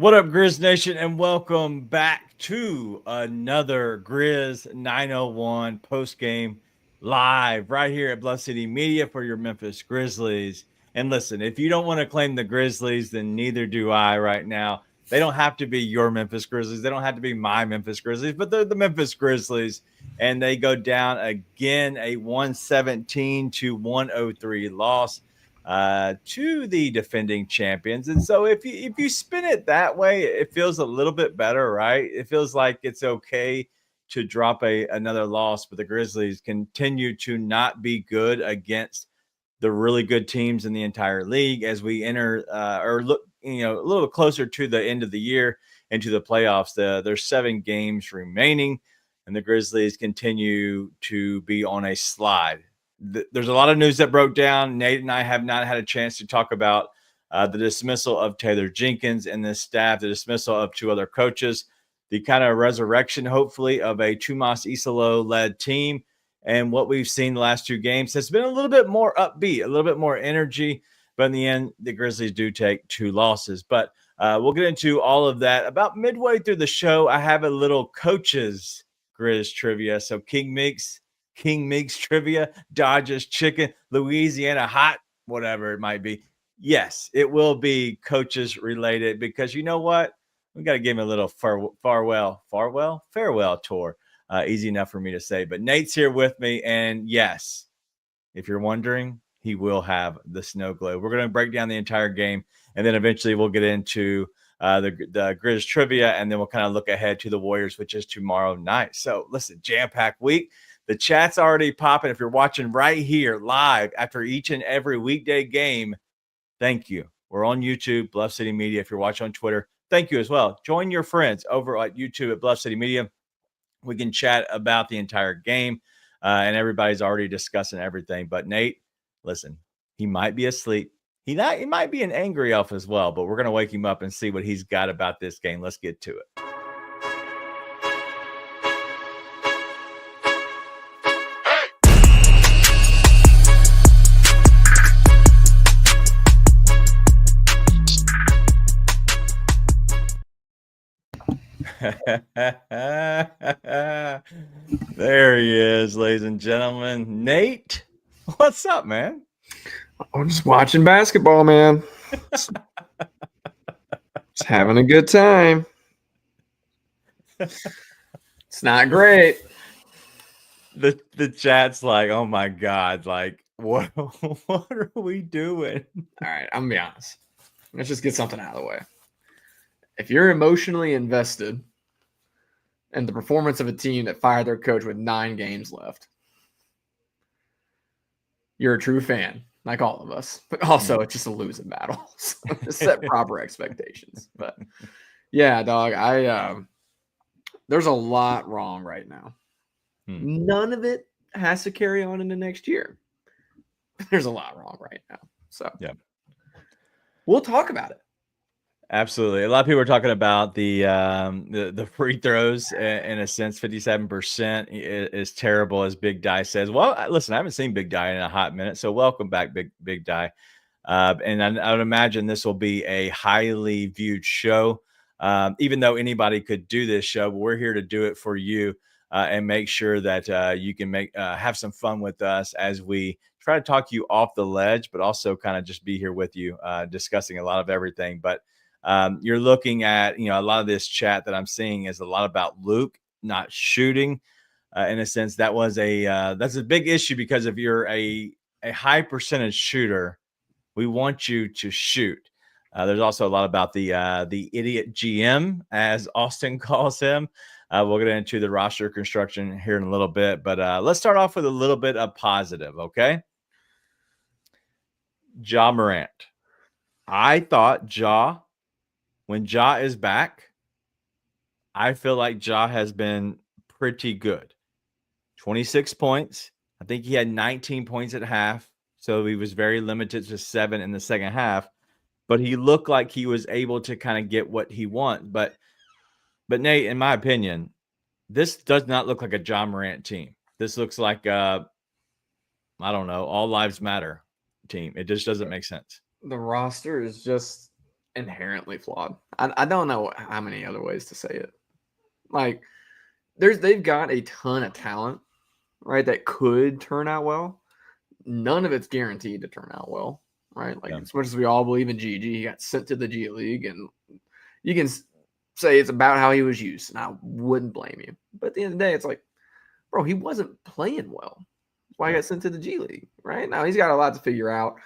What up, Grizz Nation, and welcome back to another Grizz 901 post-game live right here at Bluff City Media for your Memphis Grizzlies. And listen, if you don't want to claim the Grizzlies, then neither do I right now. They don't have to be your Memphis Grizzlies. They don't have to be my Memphis Grizzlies, but they're the Memphis Grizzlies. And they go down again, a 117-103 loss to the defending champions. And so if you spin it that way, it feels a little bit better, right? It feels like it's okay to drop another loss, but the Grizzlies continue to not be good against the really good teams in the entire league as we enter or look, a little bit closer to the end of the year into the playoffs. There's 7 games remaining, and the Grizzlies continue to be on a slide. There's a lot of news that broke down. Nate and I have not had a chance to talk about the dismissal of Taylor Jenkins and the staff, the dismissal of 2 other coaches, the kind of resurrection, hopefully, of a Tumas Isalo-led team. And what we've seen the last 2 games has been a little bit more upbeat, a little bit more energy. But in the end, the Grizzlies do take 2 losses. But we'll get into all of that. About midway through the show, I have a little coaches Grizz trivia. So King Meeks trivia, Dodgers chicken, Louisiana hot, whatever it might be. Yes, it will be coaches related because you know what? We got to give him a little farewell tour. Easy enough for me to say, but Nate's here with me. And yes, if you're wondering, he will have the snow globe. We're going to break down the entire game. And then eventually we'll get into the Grizz trivia. And then we'll kind of look ahead to the Warriors, which is tomorrow night. So listen, jam-packed week. The chat's already popping. If you're watching right here live after each and every weekday game, thank you. We're on YouTube, Bluff City Media. If you're watching on Twitter, thank you as well. Join your friends over at YouTube at Bluff City Media. We can chat about the entire game, and everybody's already discussing everything. But Nate, listen, he might be asleep. He might be an angry elf as well, but we're going to wake him up and see what he's got about this game. Let's get to it. There he is, ladies and gentlemen. Nate, what's up, man? I'm just watching basketball, man. Just having a good time. It's not great. The chat's like, oh my God, like what are we doing? All right, I'm gonna be honest. Let's just get something out of the way. If you're emotionally invested in the performance of a team that fired their coach with 9 games left, you're a true fan, like all of us. But also, it's just a losing battle. So just set proper expectations. But yeah, dog, there's a lot wrong right now. None of it has to carry on into next year. There's a lot wrong right now. So yeah, we'll talk about it. Absolutely. A lot of people are talking about the free throws in a sense. 57% is terrible, as Big Die says. Well, listen, I haven't seen Big Die in a hot minute, so welcome back, Big Die. And I would imagine this will be a highly viewed show, even though anybody could do this show. But we're here to do it for you and make sure that you can have some fun with us as we try to talk you off the ledge, but also kind of just be here with you discussing a lot of everything. But you're looking at, a lot of this chat that I'm seeing is a lot about Luke not shooting. In a sense, that's a big issue because if you're a high percentage shooter, we want you to shoot. There's also a lot about the idiot GM, as Austin calls him. We'll get into the roster construction here in a little bit, but let's start off with a little bit of positive, okay? Ja Morant. I thought when Ja is back, I feel like Ja has been pretty good. 26 points. I think he had 19 points at half, so he was very limited to 7 in the second half. But he looked like he was able to kind of get what he wants. But Nate, in my opinion, this does not look like a Ja Morant team. This looks like I don't know, all lives matter team. It just doesn't make sense. The roster is just inherently flawed. I don't know how many other ways to say it. Like, they've got a ton of talent, right, that could turn out well. None of it's guaranteed to turn out well, right? Like, as much as we all believe in Gigi, he got sent to the G League, and you can say it's about how he was used, and I wouldn't blame you. But at the end of the day, it's like, bro, he wasn't playing well. That's why he got sent to the G League, right? Now, he's got a lot to figure out.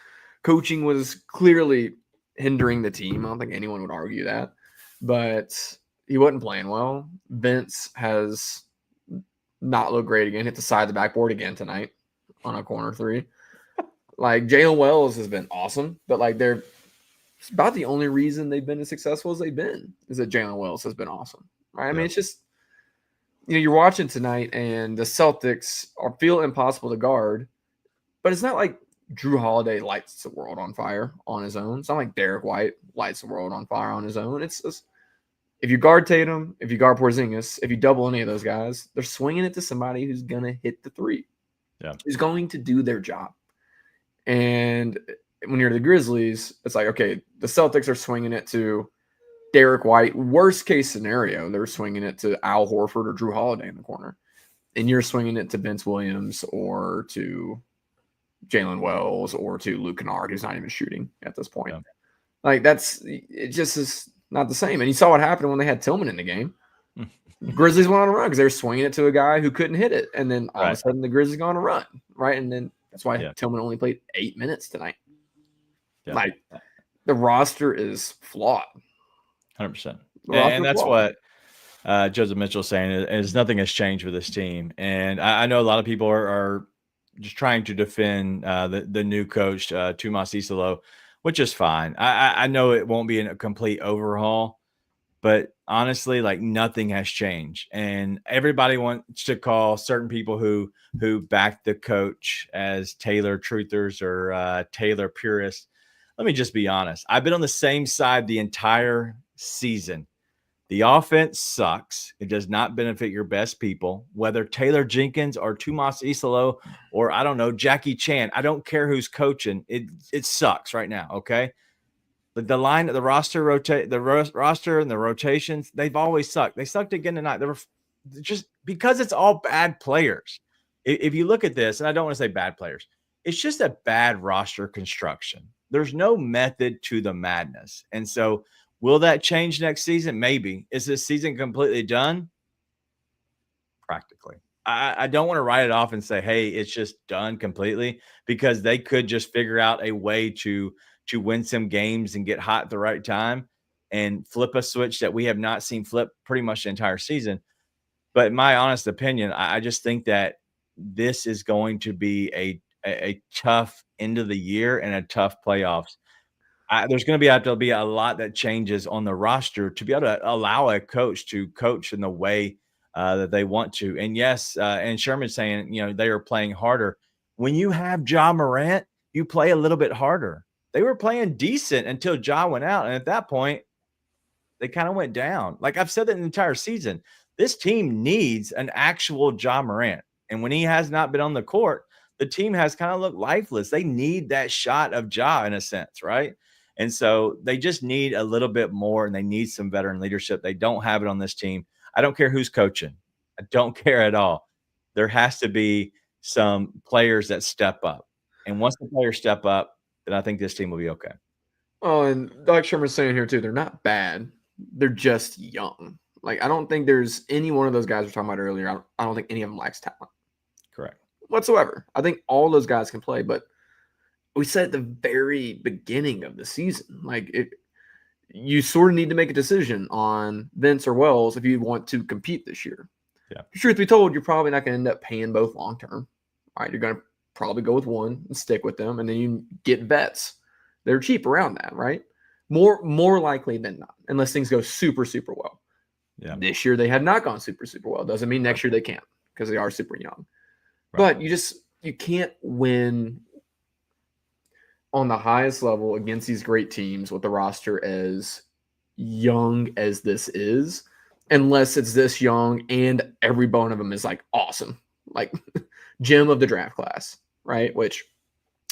Coaching was clearly hindering the team. I don't think anyone would argue that. But he wasn't playing well. Vince has not looked great again. Hit the side of the backboard again tonight on a corner three. Like, Jalen Wells has been awesome, but like it's about the only reason they've been as successful as they've been is that Jalen Wells has been awesome, right? I mean, it's just, you're watching tonight and the Celtics feel impossible to guard, but it's not like Drew Holiday lights the world on fire on his own. It's not like Derek White lights the world on fire on his own. It's just, if you guard Tatum, if you guard Porzingis, if you double any of those guys, they're swinging it to somebody who's going to hit the three. Yeah. Who's going to do their job. And when you're the Grizzlies, it's like, okay, the Celtics are swinging it to Derek White. Worst case scenario, they're swinging it to Al Horford or Drew Holiday in the corner. And you're swinging it to Vince Williams or to Jalen Wells or to Luke Kennard, who's not even shooting at this point. Yeah. Like, it just is not the same. And you saw what happened when they had Tillman in the game. Grizzlies went on a run because they were swinging it to a guy who couldn't hit it. And then all of a sudden the Grizzlies go on a run, right? And then that's why Tillman only played 8 minutes tonight. Yeah. Like, the roster is flawed. 100%. And that's what Joseph Mitchell is saying is nothing has changed with this team. And I know a lot of people are just trying to defend the new coach, Tomas Isolo, which is fine. I know it won't be a complete overhaul, but honestly, like, nothing has changed. And everybody wants to call certain people who back the coach as Taylor truthers or Taylor purists. Let me just be honest. I've been on the same side the entire season. The offense sucks. It does not benefit your best people, whether Taylor Jenkins or Tomas Isolo or, I don't know, Jackie Chan. I don't care who's coaching. It sucks right now, okay? The line, the roster and the rotations, they've always sucked. They sucked again tonight. They were just because it's all bad players. If you look at this, and I don't want to say bad players, it's just a bad roster construction. There's no method to the madness. And so will that change next season? Maybe. Is this season completely done? Practically. I don't want to write it off and say, hey, it's just done completely, because they could just figure out a way to win some games and get hot at the right time and flip a switch that we have not seen flip pretty much the entire season. But in my honest opinion, I just think that this is going to be a tough end of the year and a tough playoffs. There's going to have to be a lot that changes on the roster to be able to allow a coach to coach in the way that they want to. And yes, and Sherman's saying, they are playing harder. When you have Ja Morant, you play a little bit harder. They were playing decent until Ja went out. And at that point, they kind of went down. Like I've said that the entire season, this team needs an actual Ja Morant. And when he has not been on the court, the team has kind of looked lifeless. They need that shot of Ja in a sense, right? And so they just need a little bit more, and they need some veteran leadership. They don't have it on this team. I don't care who's coaching. I don't care at all. There has to be some players that step up. And once the players step up, then I think this team will be okay. Oh, and like Sherman's saying here too, they're not bad. They're just young. Like, I don't think there's any one of those guys we're talking about earlier. I don't think any of them lacks talent. Correct. Whatsoever. I think all those guys can play, but we said at the very beginning of the season, like, you sort of need to make a decision on Vince or Wells if you want to compete this year. Yeah. Truth be told, you're probably not going to end up paying both long term. Right? You're going to probably go with one and stick with them, and then you get vets. They're cheap around that, right? More likely than not, unless things go super, super well. Yeah. This year they have not gone super, super well. Doesn't mean next year they can't, because they are super young. Right. But you can't win on the highest level against these great teams with the roster as young as this is, unless it's this young and every bone of them is like awesome, like gem of the draft class, right? Which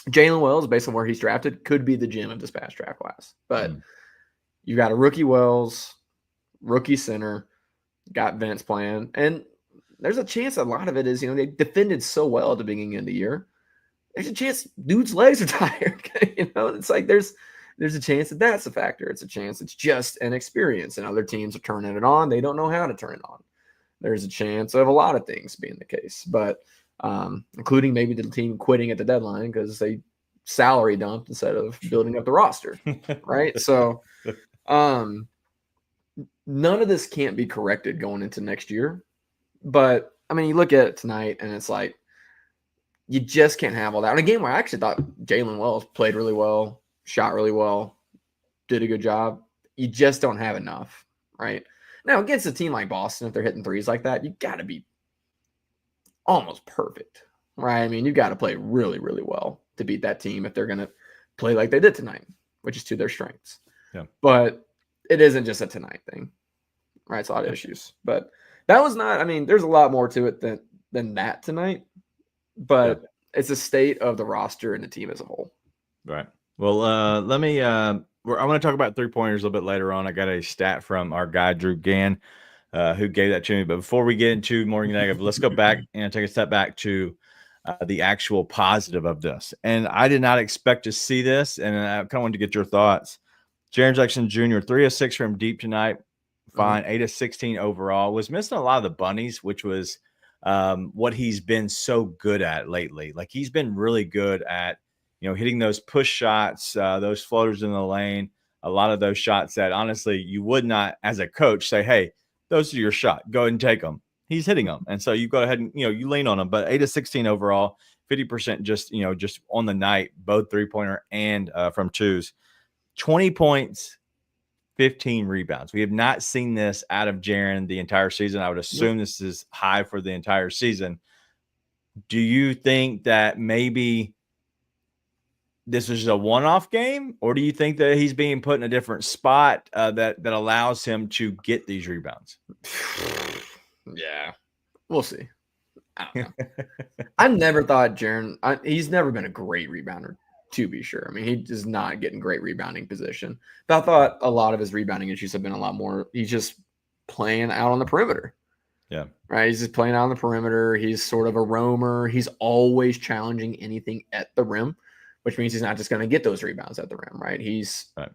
Jalen Wells, based on where he's drafted, could be the gem of this past draft class. But You got a rookie Wells, rookie center, got Vince playing, and there's a chance a lot of it is, they defended so well at the beginning of the year. There's a chance dude's legs are tired. It's like there's a chance that that's a factor. It's a chance it's just an experience, and other teams are turning it on. They don't know how to turn it on. There's a chance of a lot of things being the case, but including maybe the team quitting at the deadline because they salary dumped instead of building up the roster, right? So none of this can't be corrected going into next year. But, I mean, you look at it tonight, and it's like you just can't have all that. In a game where I actually thought Jalen Wells played really well, shot really well, did a good job, you just don't have enough, right? Now, against a team like Boston, if they're hitting threes like that, you got to be almost perfect, right? I mean, you got to play really, really well to beat that team if they're going to play like they did tonight, which is to their strengths. Yeah. But it isn't just a tonight thing, right? It's a lot of issues. But that was not, I mean, there's a lot more to it than that tonight, but it's a state of the roster and the team as a whole. Right. Well, let me, I want to talk about 3-pointers a little bit later on. I got a stat from our guy, Drew Gann, who gave that to me. But before we get into more negative, let's go back and take a step back to the actual positive of this. And I did not expect to see this, and I kind of wanted to get your thoughts. Jaren Jackson Jr., 3 of 6 from deep tonight. Fine, 8 of 16 overall. Was missing a lot of the bunnies, which was what he's been so good at lately. Like, he's been really good at, hitting those push shots, those floaters in the lane, a lot of those shots that honestly you would not, as a coach, say, hey, those are your shot. Go ahead and take them. He's hitting them. And so you go ahead and, you lean on them. But 8 of 16 overall, 50% just on the night, both 3-pointer and from twos. 20 points, 15 rebounds. We have not seen this out of Jaren the entire season. I would assume this is high for the entire season. Do you think that maybe this is a one-off game, or do you think that he's being put in a different spot that allows him to get these rebounds? Yeah, we'll see. I don't know. I never thought Jaren, he's never been a great rebounder, to be sure. I mean, he does not get in great rebounding position. But I thought a lot of his rebounding issues have been a lot more, he's just playing out on the perimeter. Yeah. Right. He's just playing out on the perimeter. He's sort of a roamer. He's always challenging anything at the rim, which means he's not just going to get those rebounds at the rim, right?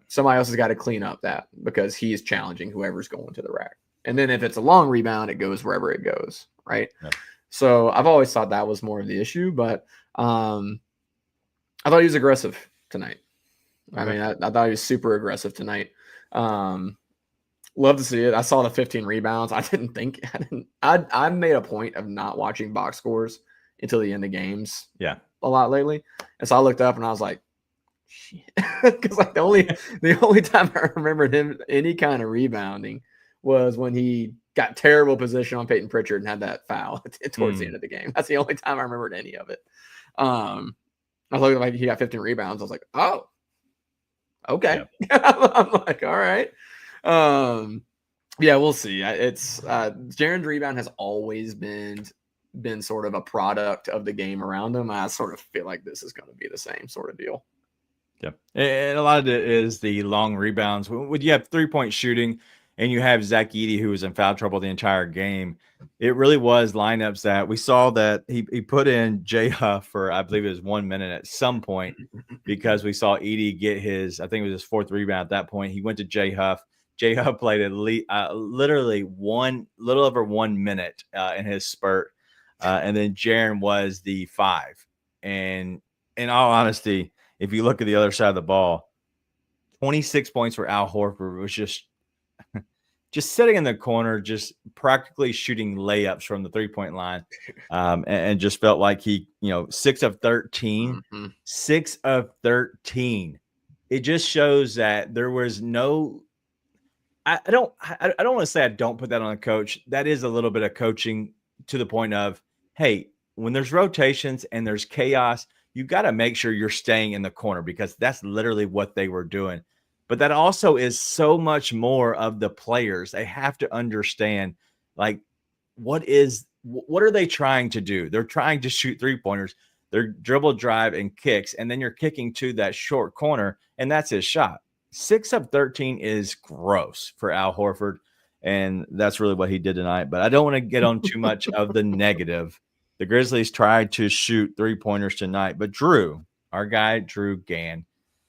Somebody else has got to clean up that because he is challenging whoever's going to the rack. And then if it's a long rebound, it goes wherever it goes, right? Yeah. So I've always thought that was more of the issue, but I thought he was aggressive tonight. Okay. I mean, I thought he was super aggressive tonight. Love to see it. I saw the 15 rebounds. I made a point of not watching box scores until the end of games. Yeah. A lot lately. And so I looked up and I was like, shit. Because like the only time I remembered him any kind of rebounding was when he got terrible position on Peyton Pritchard and had that foul towards the end of the game. That's the only time I remembered any of it. I was looking like he got 15 rebounds. I was like, oh, okay. Yeah. I'm like, all right. Yeah, we'll see. Jaren's rebound has always been sort of a product of the game around him. I sort of feel like this is going to be the same sort of deal. Yeah. And a lot of it is the long rebounds. When you have 3-point shooting and you have Zach Edey, who was in foul trouble the entire game, it really was lineups that we saw that he put in J Huff for, I believe it was 1 minute at some point, because we saw Edey get his, I think it was his 4th rebound at that point. He went to J Huff. J Huff played literally little over 1 minute in his spurt. And then Jaren was the 5. And in all honesty, if you look at the other side of the ball, 26 points for Al Horford was just sitting in the corner, just practically shooting layups from the 3-point line, and just felt like he, 6 of 13, 6 of 13. It just shows that there was no. I don't want to say I don't put that on a coach. That is a little bit of coaching to the point of, hey, when there's rotations and there's chaos, you got to make sure you're staying in the corner, because that's literally what they were doing. But that also is so much more of the players. They have to understand, like, what are they trying to do? They're trying to shoot 3-pointers. They're dribble, drive, and kicks, and then you're kicking to that short corner, and that's his shot. 6 of 13 is gross for Al Horford, and that's really what he did tonight. But I don't want to get on too much of the negative. The Grizzlies tried to shoot three-pointers tonight, but Drew, our guy Drew Gann,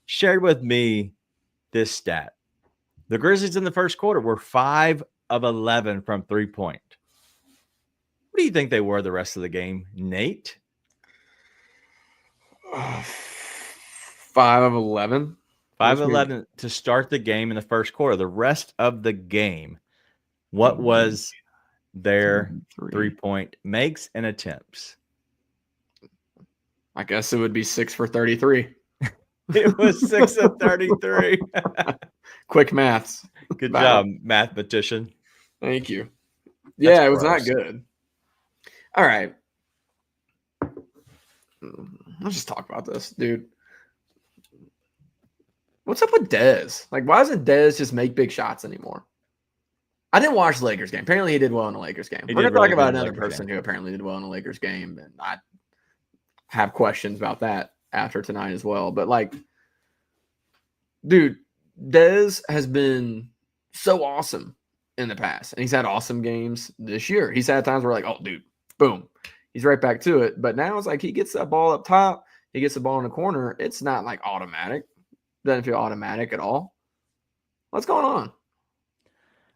shared with me this stat. The Grizzlies in the first quarter were 5 of 11 from three-point. What do you think they were the rest of the game, Nate? 5 of 11. 5 of 11 to start the game in the first quarter. The rest of the game, what was their three-point makes and attempts? I guess it would be 6 for 33. It was 6 of 33. Quick maths. Good job, mathematician. Thank you. Yeah, it was not good. All right. Let's just talk about this, dude. What's up with Dez? Like, why doesn't Dez just make big shots anymore? I didn't watch the Lakers game. Apparently, he did well in the Lakers game. We're going to talk about another person who apparently did well in the Lakers game, and I have questions about that after tonight as well. But, like, dude, Dez has been so awesome in the past, and he's had awesome games this year. He's had times where, like, oh, dude, boom, he's right back to it. But now it's like he gets that ball up top, he gets the ball in the corner. It's not, like, automatic. Doesn't feel automatic at all. What's going on?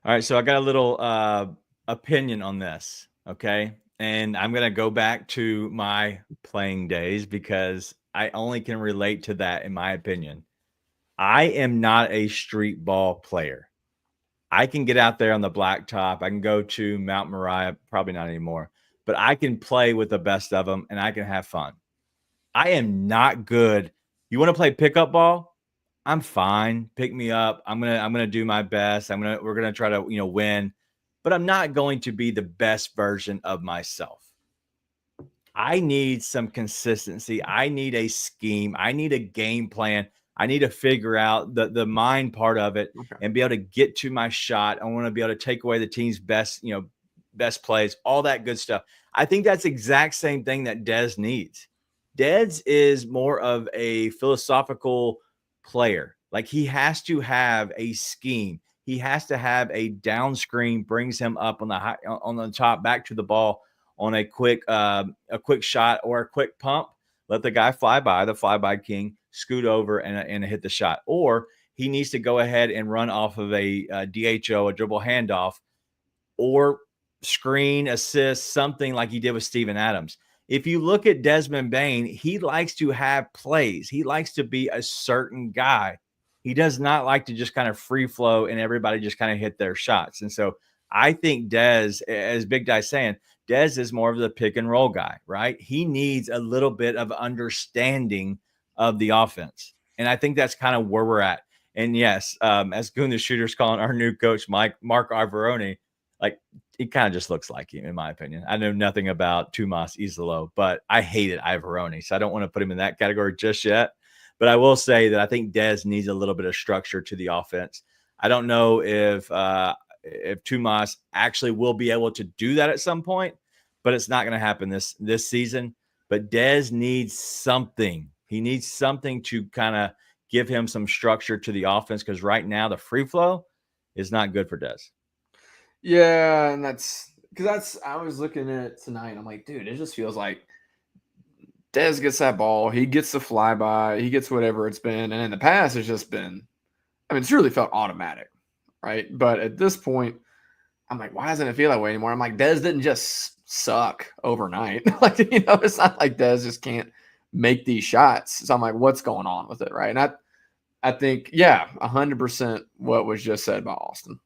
All right, so I got a little opinion on this, okay? And I'm going to go back to my playing days because I only can relate to that in my opinion. I am not a street ball player. I can get out there on the blacktop. I can go to Mount Moriah, probably not anymore, but I can play with the best of them and I can have fun. I am not good. You want to play pickup ball? I'm fine. Pick me up. I'm gonna do my best. We're gonna try to win, but I'm not going to be the best version of myself. I need some consistency. I need a scheme. I need a game plan. I need to figure out the mind part of it and be able to get to my shot. I want to be able to take away the team's best plays, all that good stuff. I think that's the exact same thing that Dez needs. Dez is more of a philosophical player. Like he has to have a scheme. He has to have a down screen, brings him up on the top, back to the ball on a quick shot or a quick pump. Let the guy fly by, the flyby king, scoot over and hit the shot. Or he needs to go ahead and run off of a DHO, a dribble handoff, or screen, assist, something like he did with Steven Adams. If you look at Desmond Bane, he likes to have plays. He likes to be a certain guy. He does not like to just kind of free flow and everybody just kind of hit their shots. And so I think Dez, as Big Guy's saying, Dez is more of the pick and roll guy, right? He needs a little bit of understanding of the offense. And I think that's kind of where we're at. And yes, as Goon the Shooter's calling our new coach, Mark Arvarone, like he kind of just looks like him, in my opinion. I know nothing about Tomas Isolo, but I hated Ivarone, so I don't want to put him in that category just yet. But I will say that I think Dez needs a little bit of structure to the offense. I don't know if Tomas actually will be able to do that at some point, but it's not going to happen this season. But Dez needs something. He needs something to kind of give him some structure to the offense because right now the free flow is not good for Dez. Yeah, and I was looking at it tonight. I'm like, dude, it just feels like Dez gets that ball, he gets the flyby, he gets whatever it's been, and in the past it's just been, I mean, it's really felt automatic, right? But at this point, I'm like, why doesn't it feel that way anymore? I'm like, Dez didn't just suck overnight. Like, it's not like Dez just can't make these shots. So I'm like, what's going on with it, right? And I think, yeah, 100% what was just said by Austin.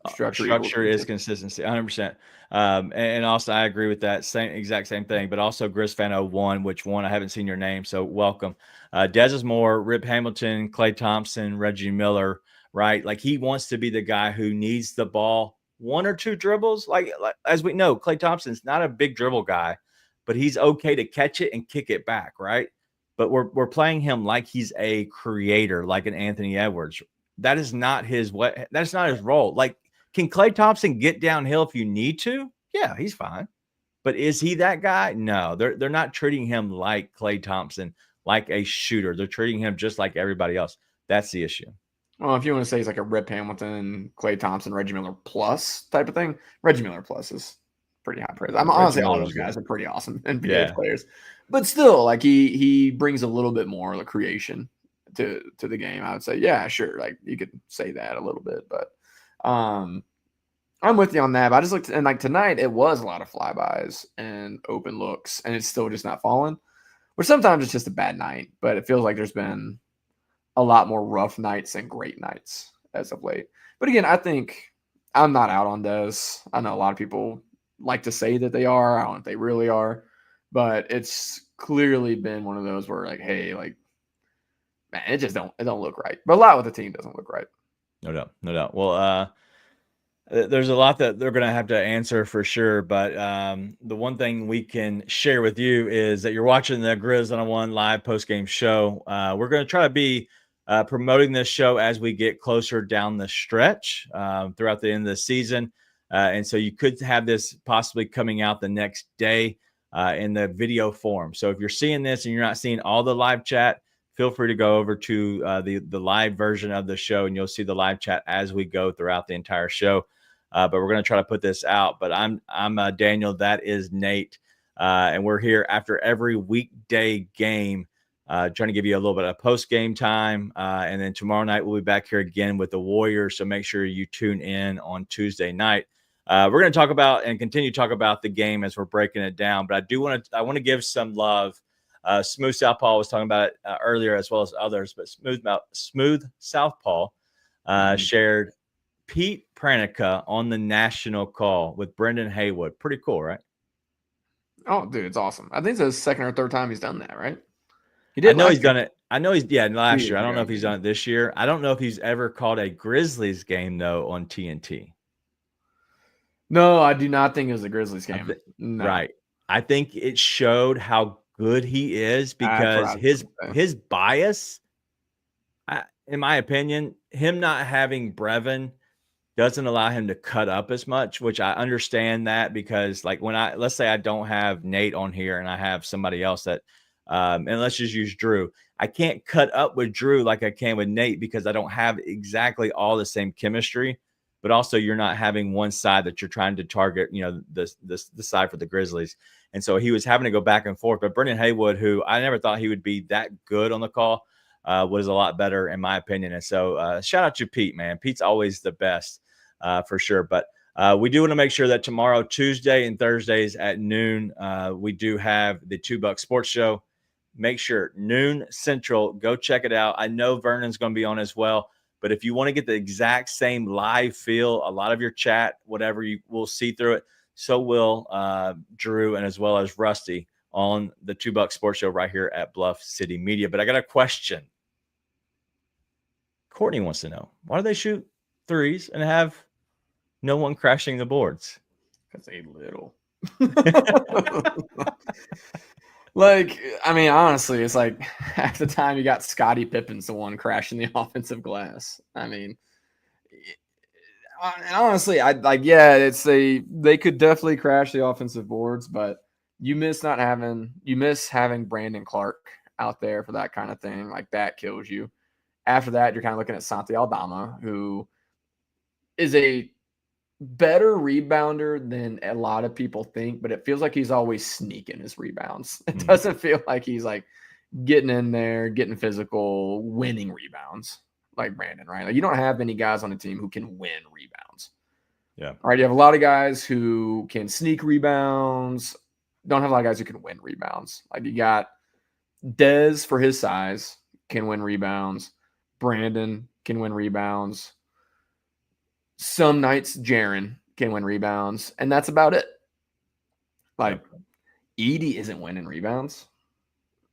Structure is consistency, 100%. And also, I agree with that exact same thing. But also, Grizz Fan 01, which one I haven't seen your name, so welcome. Dez is more Rip Hamilton, Klay Thompson, Reggie Miller, right? Like he wants to be the guy who needs the ball, one or two dribbles. Like as we know, Klay Thompson's not a big dribble guy, but he's okay to catch it and kick it back, right? But we're playing him like he's a creator, like an Anthony Edwards. That is not his role. Like, can Klay Thompson get downhill if you need to? Yeah, he's fine. But is he that guy? No, they're not treating him like Klay Thompson, like a shooter. They're treating him just like everybody else. That's the issue. Well, if you want to say he's like a Rip Hamilton, Klay Thompson, Reggie Miller plus type of thing, Reggie Miller plus is pretty high praise. I'm honestly, all those guys are pretty awesome NBA players, but still, like he brings a little bit more of the creation to the game. I would say, yeah, sure, like you could say that a little bit, but I'm with you on that. But I just looked, and like tonight, it was a lot of flybys and open looks, and it's still just not falling. Which sometimes it's just a bad night, but it feels like there's been a lot more rough nights and great nights as of late. But again, I think I'm not out on Dez. I know a lot of people like to say that they are. I don't know if they really are, but it's clearly been one of those where like, hey, like, man, it don't look right. But a lot with the team doesn't look right. No doubt. Well, there's a lot that they're going to have to answer for sure. But the one thing we can share with you is that you're watching the Grizz 101 live post-game show. We're going to try to be promoting this show as we get closer down the stretch throughout the end of the season. And so you could have this possibly coming out the next day in the video form. So if you're seeing this and you're not seeing all the live chat, feel free to go over to the live version of the show, and you'll see the live chat as we go throughout the entire show. But we're going to try to put this out. But I'm Daniel. That is Nate. And we're here after every weekday game, trying to give you a little bit of post-game time. And then tomorrow night, we'll be back here again with the Warriors. So make sure you tune in on Tuesday night. We're going to talk about and continue to talk about the game as we're breaking it down. But I want to give some love. Smooth Southpaw was talking about it earlier, as well as others. But Smooth Southpaw shared Pete Pranica on the national call with Brendan Haywood. Pretty cool, right? Oh, dude, it's awesome. I think it's the second or third time he's done that, right? He did. I know he's done it. I know he's last year. I don't know if he's done it this year. I don't know if he's ever called a Grizzlies game though on TNT. No, I do not think it was a Grizzlies game. No. Right. I think it showed how good he is because his bias, in my opinion, him not having Brevin doesn't allow him to cut up as much, which I understand that because like let's say I don't have Nate on here and I have somebody else that, and let's just use Drew. I can't cut up with Drew like I can with Nate because I don't have exactly all the same chemistry, but also you're not having one side that you're trying to target, the side for the Grizzlies. And so he was having to go back and forth, but Brendan Haywood, who I never thought he would be that good on the call, was a lot better in my opinion. And so shout out to Pete, man. Pete's always the best. For sure. But we do want to make sure that tomorrow, Tuesday and Thursdays at noon, we do have the $2 Sports Show. Make sure noon Central, go check it out. I know Vernon's going to be on as well. But if you want to get the exact same live feel, a lot of your chat, whatever, you will see through it. So will Drew and as well as Rusty on the $2 Sports Show right here at Bluff City Media. But I got a question. Courtney wants to know, why do they shoot threes and have no one crashing the boards? Because they little. Like, I mean, honestly, it's like half the time you got Scottie Pippen's the one crashing the offensive glass. I mean, honestly, they could definitely crash the offensive boards, but you miss having Brandon Clark out there for that kind of thing. Like that kills you. After that, you're kind of looking at Santi Aldama, who is a better rebounder than a lot of people think, but it feels like he's always sneaking his rebounds. It doesn't feel like he's like getting in there, getting physical, winning rebounds like Brandon, right? Like you don't have many guys on the team who can win rebounds. Yeah. All right. You have a lot of guys who can sneak rebounds. Don't have a lot of guys who can win rebounds. Like you got Dez for his size can win rebounds. Brandon can win rebounds. Some nights Jaren can win rebounds, and that's about it. Like Edie isn't winning rebounds,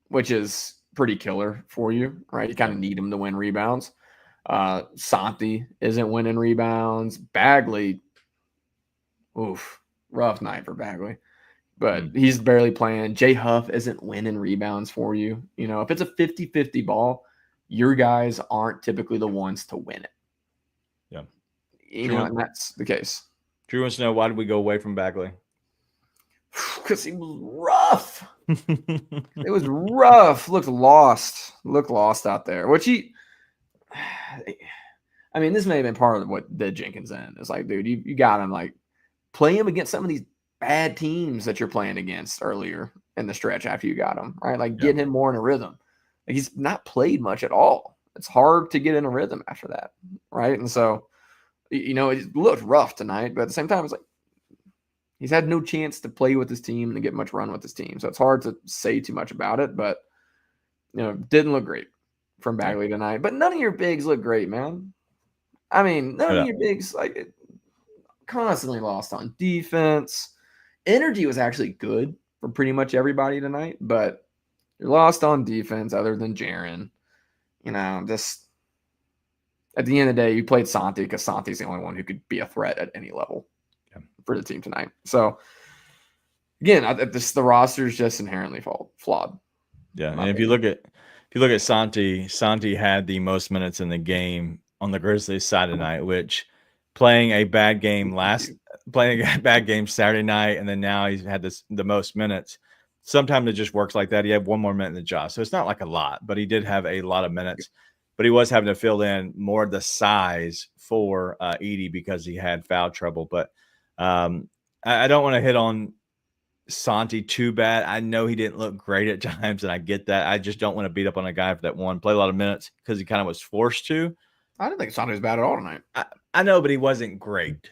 which is pretty killer for you, right? You kind of need him to win rebounds. Santi isn't winning rebounds. Bagley, rough night for Bagley. But he's barely playing. Jay Huff isn't winning rebounds for you. You know, if it's a 50-50 ball, your guys aren't typically the ones to win it. Yeah. And that's the case. Drew wants to know, why did we go away from Bagley? Because he was rough. It was rough. Looked lost out there. Which I mean, this may have been part of what did Jenkins in. It's like, dude, you got him. Like, play him against some of these bad teams that you're playing against earlier in the stretch after you got him, right? Like, get him more in a rhythm. Like, he's not played much at all. It's hard to get in a rhythm after that, right? And so, it looked rough tonight, but at the same time, it's like he's had no chance to play with his team and to get much run with his team. So it's hard to say too much about it, but, didn't look great from Bagley tonight. But none of your bigs look great, man. I mean, none of your bigs, like, constantly lost on defense. Energy was actually good for pretty much everybody tonight, but you're lost on defense other than Jaren. Just at the end of the day, you played Santi because Santi's the only one who could be a threat at any level for the team tonight. So, again, the roster is just inherently flawed. Yeah, and if you look at Santi had the most minutes in the game on the Grizzlies side tonight, which playing a bad game Saturday night, and then now he's had the most minutes. Sometimes it just works like that. He had one more minute in the job, so it's not like a lot, but he did have a lot of minutes. But he was having to fill in more of the size for Edey because he had foul trouble. But I don't want to hit on Santi too bad. I know he didn't look great at times, and I get that. I just don't want to beat up on a guy for that one. Play a lot of minutes because he kind of was forced to. I didn't think Santi was bad at all tonight. I know, but he wasn't great.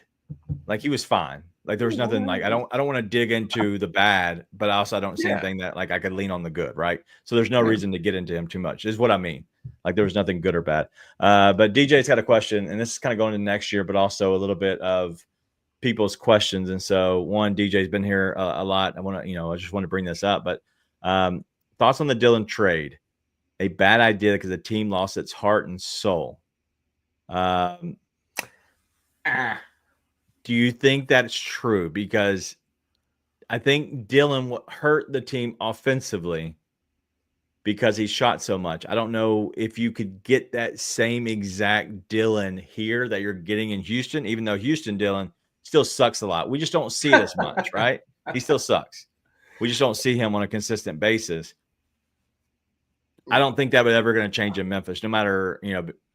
Like, he was fine. Like, there was nothing like I don't want to dig into the bad, but also I don't see anything that like I could lean on the good, right? So there's no reason to get into him too much, is what I mean. Like, there was nothing good or bad. But DJ's got a question, and this is kind of going into next year, but also a little bit of people's questions. And so, one, DJ's been here a lot. I just want to bring this up, but thoughts on the Dillon trade? A bad idea because the team lost its heart and soul. Do you think that's true? Because I think Dillon hurt the team offensively because he shot so much. I don't know if you could get that same exact Dillon here that you're getting in Houston, even though Houston Dillon still sucks a lot. We just don't see it as much, right? He still sucks. We just don't see him on a consistent basis. I don't think that was ever going to change in Memphis, no matter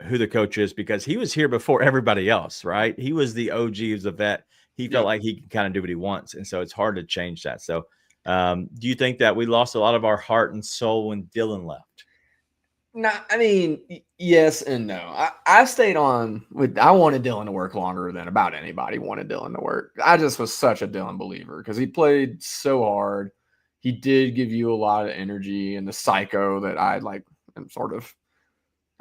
who the coach is, because he was here before everybody else, right? He was the OG, he was the vet. He felt like he can kind of do what he wants, and so it's hard to change that. So, do you think that we lost a lot of our heart and soul when Dillon left? No, I mean, yes and no. I stayed on with. I wanted Dillon to work longer than about anybody wanted Dillon to work. I just was such a Dillon believer because he played so hard. He did give you a lot of energy and the psycho that I am sort of,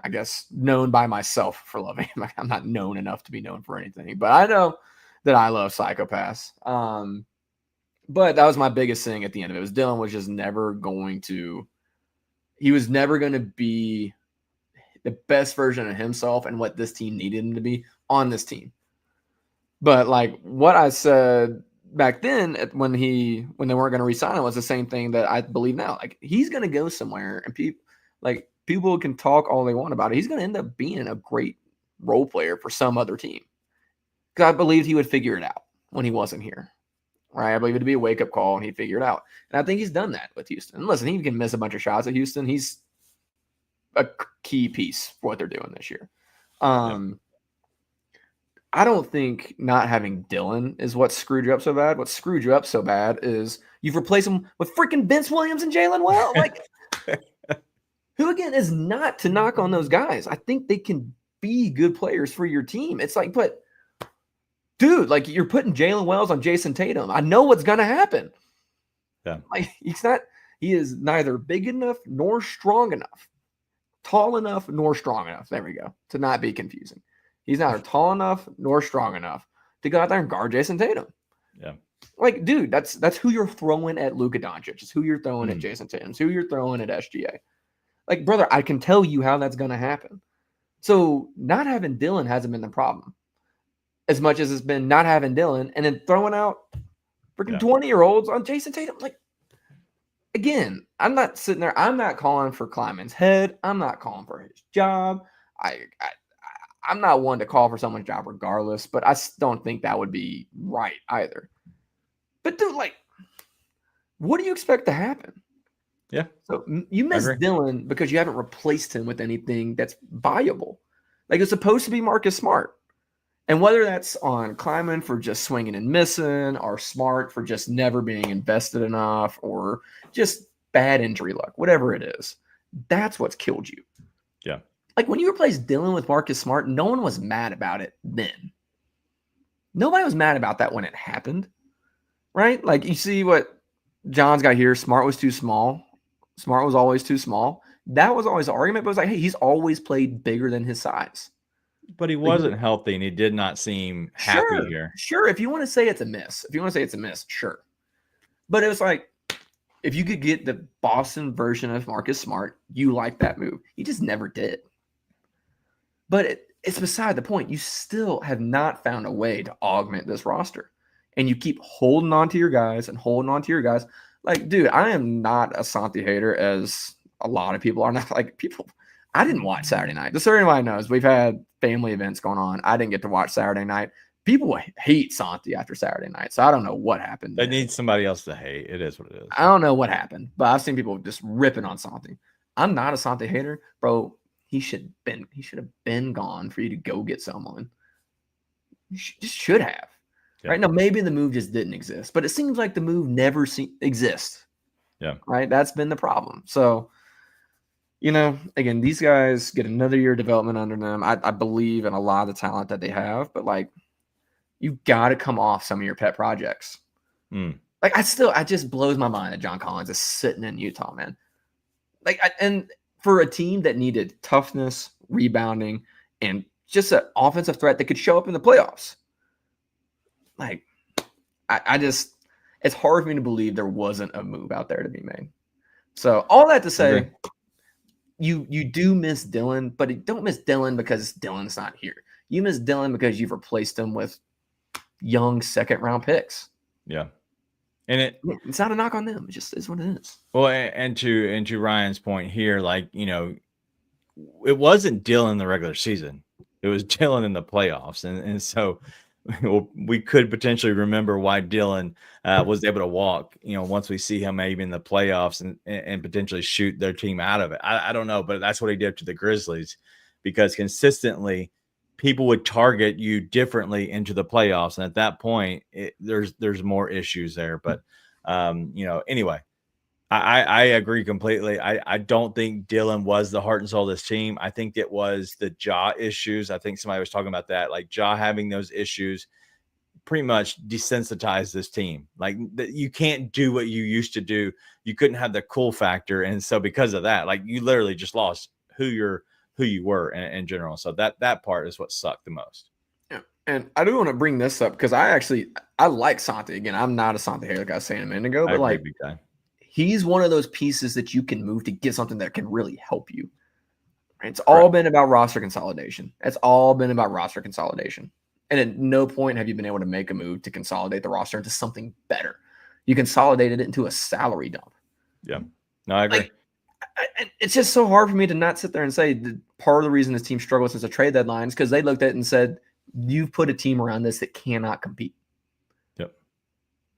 I guess, known by myself for loving him. I'm not known enough to be known for anything, but I know that I love psychopaths. But that was my biggest thing at the end of it. Was Dillon was just never going to. He was never going to be the best version of himself and what this team needed him to be on this team. But like what I said back then when they weren't going to re-sign him was the same thing that I believe now. Like, he's going to go somewhere, and people can talk all they want about it. He's going to end up being a great role player for some other team. Because I believed he would figure it out when he wasn't here. Right? I believe it'd be a wake-up call, and he'd figure it out. And I think he's done that with Houston. And listen, he can miss a bunch of shots at Houston. He's a key piece for what they're doing this year. I don't think not having Dillon is what screwed you up so bad. What screwed you up so bad is you've replaced him with freaking Vince Williams and Jalen Well. Like, who, again, is not to knock on those guys. I think they can be good players for your team. It's like, but, dude, like, you're putting Jalen Wells on Jason Tatum. I know what's going to happen. Yeah. Like, he is neither big enough nor strong enough, tall enough nor strong enough. There we go. To not be confusing. He's neither tall enough nor strong enough to go out there and guard Jason Tatum. Yeah. Like, dude, that's who you're throwing at Luka Doncic. It's who you're throwing at Jason Tatum. It's who you're throwing at SGA. Like, brother, I can tell you how that's going to happen. So not having Dillon hasn't been the problem as much as it's been not having Dillon and then throwing out freaking 20-year-olds on Jason Tatum. Like, again, I'm not sitting there. I'm not calling for Kleiman's head. I'm not calling for his job. I'm not one to call for someone's job regardless, but I don't think that would be right either. But, dude, like, what do you expect to happen? Yeah. So you miss Dillon because you haven't replaced him with anything that's viable. Like it's supposed to be Marcus Smart. And whether that's on Kleiman for just swinging and missing, or Smart for just never being invested enough, or just bad injury luck, whatever it is, that's what's killed you. Yeah. Like when you replaced Dillon with Marcus Smart, no one was mad about it then. Nobody was mad about that when it happened, right? Like you see what John's got here. Smart was too small. Smart was always too small. That was always the argument, but it was like, hey, he's always played bigger than his size. But he wasn't healthy, and he did not seem happy here. Sure. If you want to say it's a miss, sure. But it was like, if you could get the Boston version of Marcus Smart, you like that move. He just never did. But it's beside the point. You still have not found a way to augment this roster. And you keep holding on to your guys and holding on to your guys. Like, dude, I am not a Santi hater as a lot of people are. Not like people. I didn't watch Saturday night. Just so everybody knows, we've had family events going on. I didn't get to watch Saturday night. People hate Santi after Saturday night, so I don't know what happened. They need somebody else to hate. It is what it is. I don't know what happened, but I've seen people just ripping on Santi. I'm not a Santi hater, bro. He should have been gone for you to go get someone. You should have. Yeah. Right now, maybe the move just didn't exist, but it seems like the move never exists. Yeah. Right. That's been the problem. So, again, these guys get another year of development under them. I believe in a lot of the talent that they have, but like, you've got to come off some of your pet projects. Like it just blows my mind that John Collins is sitting in Utah, man. Like, and for a team that needed toughness, rebounding, and just an offensive threat that could show up in the playoffs. Like, it's hard for me to believe there wasn't a move out there to be made. So all that to say, you do miss Dillon, but don't miss Dillon because Dillon's not here. You miss Dillon because you've replaced him with young second-round picks. Yeah. And it's not a knock on them. It just is what it is. Well, and to Ryan's point here, like, it wasn't Dillon in the regular season. It was Dillon in the playoffs. And so we could potentially remember why Dillon was able to walk, once we see him maybe in the playoffs and potentially shoot their team out of it. I don't know, but that's what he did to the Grizzlies, because consistently people would target you differently into the playoffs. And at that point, there's more issues there. But, anyway, I agree completely. I don't think Dillon was the heart and soul of this team. I think it was the Ja issues. I think somebody was talking about that, like Ja having those issues pretty much desensitized this team. Like you can't do what you used to do. You couldn't have the cool factor. And so because of that, like you literally just lost who you were in general. So that part is what sucked the most. Yeah. And I do want to bring this up because I like Santi. Again, I'm not a Santi hater like I was saying a minute ago, but like he's one of those pieces that you can move to get something that can really help you. It's all been about roster consolidation. It's all been about roster consolidation. And at no point have you been able to make a move to consolidate the roster into something better. You consolidated it into a salary dump. Yeah. No, I agree. Like, it's just so hard for me to not sit there and say that part of the reason this team struggled since the trade deadline is because they looked at it and said, you've put a team around this that cannot compete. Yep.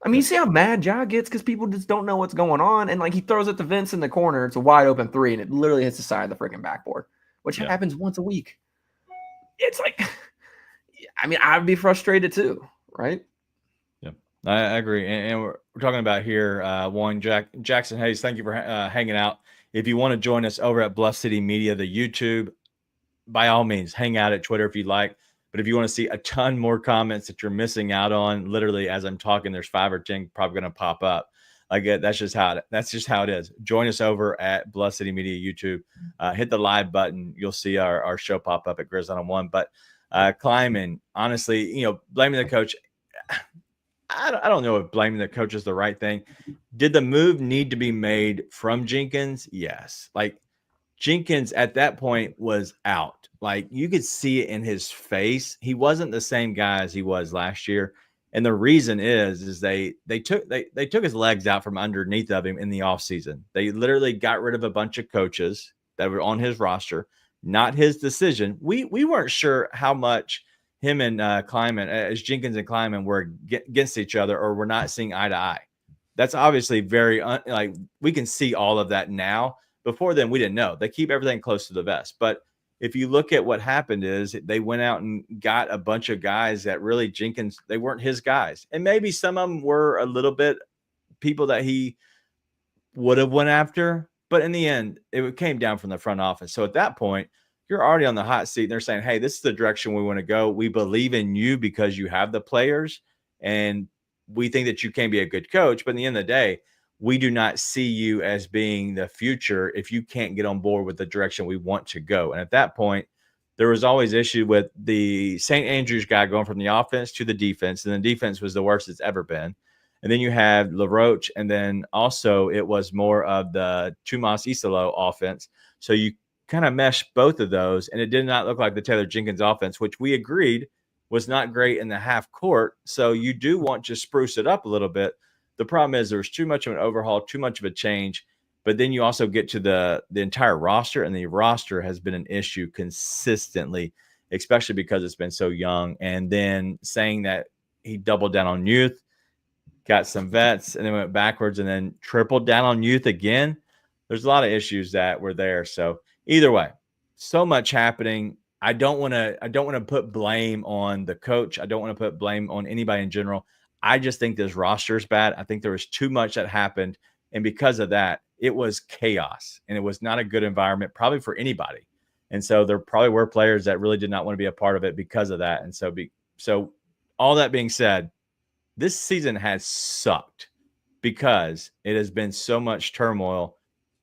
I mean, you see how mad Ja gets because people just don't know what's going on. And like he throws it to Vince in the corner. It's a wide open three and it literally hits the side of the freaking backboard, which happens once a week. It's like, I mean, I'd be frustrated too, right? Yeah, I agree. And we're talking about here, Jackson Hayes, thank you for hanging out. If you want to join us over at Bluff City Media, the YouTube, by all means, hang out at Twitter if you'd like. But if you want to see a ton more comments that you're missing out on, literally as I'm talking, there's 5 or 10 probably going to pop up. Like that's just how it is. Join us over at Bluff City Media YouTube. Hit the live button. You'll see our show pop up at Grizz 101. But Kleiman, honestly, blaming the coach. I don't know if blaming the coach is the right thing. Did the move need to be made from Jenkins? Yes. Like Jenkins at that point was out. Like you could see it in his face. He wasn't the same guy as he was last year. And the reason is they took his legs out from underneath of him in the offseason. They literally got rid of a bunch of coaches that were on his roster, not his decision. We weren't sure how much him and Kleiman, as Jenkins and Kleiman were against each other or were not seeing eye to eye. That's obviously very we can see all of that now. Before then, we didn't know. They keep everything close to the vest. But if you look at what happened is they went out and got a bunch of guys that really Jenkins, they weren't his guys. And maybe some of them were a little bit people that he would have went after, but in the end, it came down from the front office. So at that point, you're already on the hot seat. And they're saying, hey, this is the direction we want to go. We believe in you because you have the players, and we think that you can be a good coach. But in the end of the day, we do not see you as being the future if you can't get on board with the direction we want to go. And at that point, there was always issue with the St. Andrews guy going from the offense to the defense, and the defense was the worst it's ever been. And then you have LaRoche, and then also it was more of the Tomas Isolo offense. So you kind of meshed both of those, and it did not look like the Taylor Jenkins offense, which we agreed was not great in the half court. So you do want to spruce it up a little bit. The problem is there's too much of an overhaul, too much of a change. But then you also get to the entire roster, and the roster has been an issue consistently, especially because it's been so young. And then saying that he doubled down on youth, got some vets, and then went backwards and then tripled down on youth again. There's a lot of issues that were there. So either way, so much happening. I don't want to put blame on the coach. I don't want to put blame on anybody in general. I just think this roster is bad. I think there was too much that happened. And because of that, it was chaos, and it was not a good environment probably for anybody. And so there probably were players that really did not want to be a part of it because of that. And so all that being said, this season has sucked because it has been so much turmoil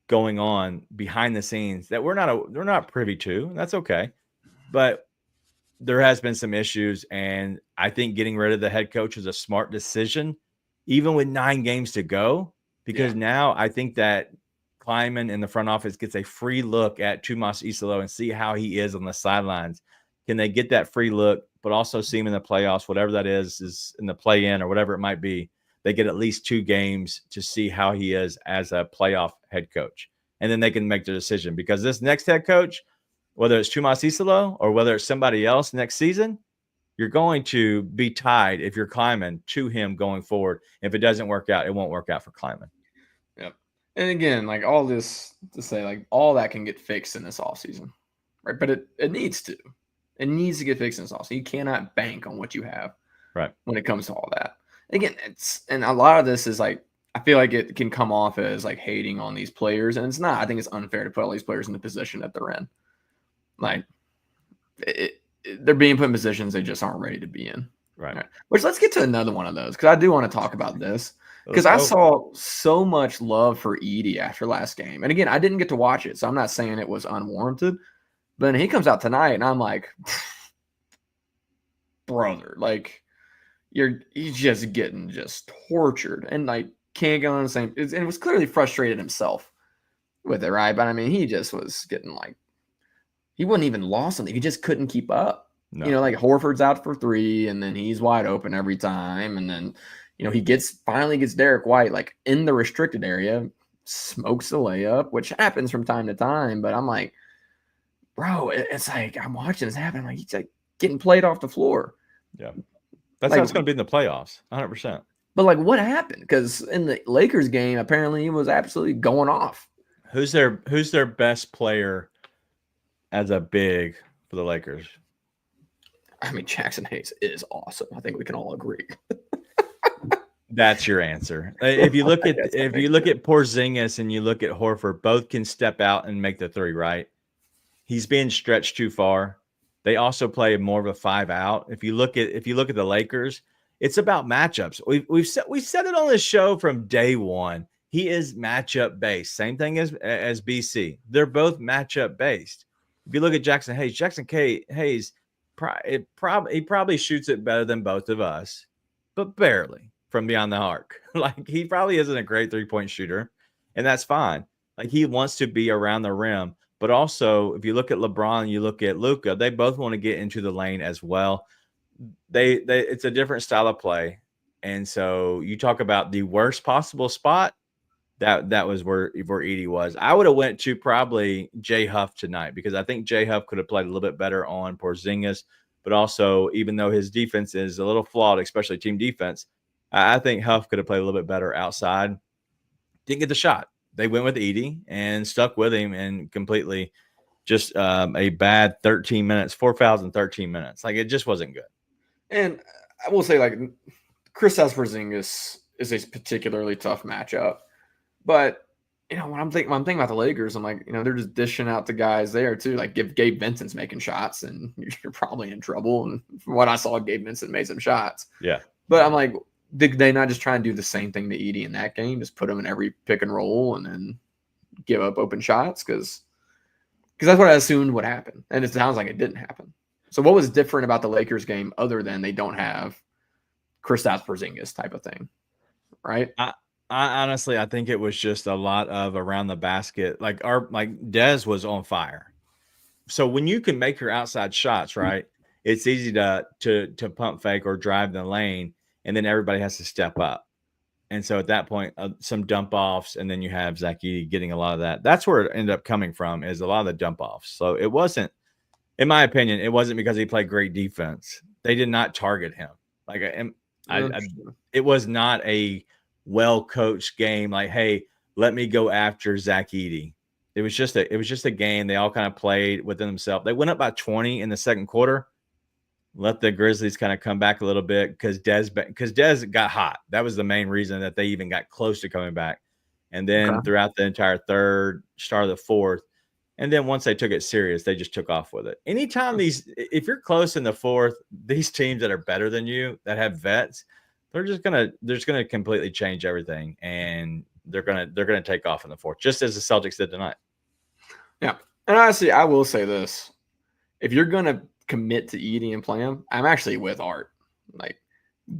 going on behind the scenes that we're not privy to. And that's okay. But there has been some issues, and I think getting rid of the head coach was a smart decision, even with 9 games to go, because now I think that Kleiman in the front office gets a free look at Tomas Isolo and see how he is on the sidelines. Can they get that free look, but also see him in the playoffs, whatever that is in the play-in or whatever it might be? They get at least 2 games to see how he is as a playoff head coach. And then they can make their decision, because this next head coach, whether it's Tomas Isolo or whether it's somebody else next season, you're going to be tied if you're Kleiman to him going forward. If it doesn't work out, it won't work out for Kleiman. Yep. And again, like all this to say, like all that can get fixed in this offseason, right? But it needs to. It needs to get fixed in this offseason. You cannot bank on what you have, right, when it comes to all that. Again, and a lot of this is like, I feel like it can come off as like hating on these players, and it's not. I think it's unfair to put all these players in the position that they're in. Like, they're being put in positions they just aren't ready to be in. Right. Which, let's get to another one of those, because I do want to talk about this, because I saw so much love for Edey after last game. And again, I didn't get to watch it, so I'm not saying it was unwarranted. But he comes out tonight, and I'm like, brother, like, he's just getting just tortured, and like can't get on the same. And it was clearly frustrated himself with it, right? But I mean, he just was getting like, he wasn't even lost something. He just couldn't keep up. No. You know, like Horford's out for 3, and then he's wide open every time. And then, you know, he finally gets Derek White like in the restricted area, smokes the layup, which happens from time to time. But I'm like, bro, it's like I'm watching this happen. I'm like, he's like getting played off the floor. Yeah. That's how it's going to be in the playoffs, 100%. But like, what happened? Because in the Lakers game, apparently he was absolutely going off. Who's their best player as a big for the Lakers? I mean, Jackson Hayes is awesome. I think we can all agree. That's your answer. If you look at Porzingis and you look at Horford, both can step out and make the 3, right? He's being stretched too far. They also play more of a 5 out. If you look at the Lakers, it's about matchups. We've said it on this show from day one. He is matchup based. Same thing as BC. They're both matchup based. If you look at Jackson Hayes, Hayes he probably shoots it better than both of us, but barely from beyond the arc. Like, he probably isn't a great 3-point shooter, and that's fine. Like, he wants to be around the rim. But also, if you look at LeBron, you look at Luka, they both want to get into the lane as well. It's a different style of play. And so you talk about the worst possible spot, that was where Edey was. I would have went to probably Jay Huff tonight, because I think Jay Huff could have played a little bit better on Porzingis. But also, even though his defense is a little flawed, especially team defense, I think Huff could have played a little bit better outside. Didn't get the shot. They went with Edey and stuck with him and completely just a bad 13 minutes, 4 fouls in 13 minutes. Like, it just wasn't good. And I will say, like, Kristaps Porzingis is a particularly tough matchup. But, when I'm thinking about the Lakers, I'm like, they're just dishing out the guys there too. Like, if Gabe Vincent's making shots, and you're probably in trouble. And from what I saw, Gabe Vincent made some shots. Yeah. But I'm like, did they not just try and do the same thing to Edey in that game? Just put him in every pick and roll and then give up open shots? Because that's what I assumed would happen. And it sounds like it didn't happen. So what was different about the Lakers game other than they don't have Kristaps Porzingis type of thing, right? I honestly, I think it was just a lot of around the basket. Like Dez was on fire. So when you can make your outside shots, right, it's easy to pump fake or drive the lane, and then everybody has to step up. And so at that point, some dump offs, and then you have Zach Edey getting a lot of that. That's where it ended up coming from, is a lot of the dump offs. So it wasn't, in my opinion, it wasn't because he played great defense. They did not target him. Like, it was not a well-coached game. Like, hey, let me go after Zach Edey. It was just a game. They all kind of played within themselves. They went up by 20 in the second quarter. Let the Grizzlies kind of come back a little bit because Dez got hot. That was the main reason that they even got close to coming back. And then throughout the entire third, start of the fourth, and then once they took it serious, they just took off with it. Anytime if you're close in the fourth, these teams that are better than you, that have vets, they're gonna completely change everything, and they're gonna take off in the fourth, just as the Celtics did tonight. Yeah, and honestly, I will say this: if you're gonna commit to Edey and play him, I'm actually with Art. Like,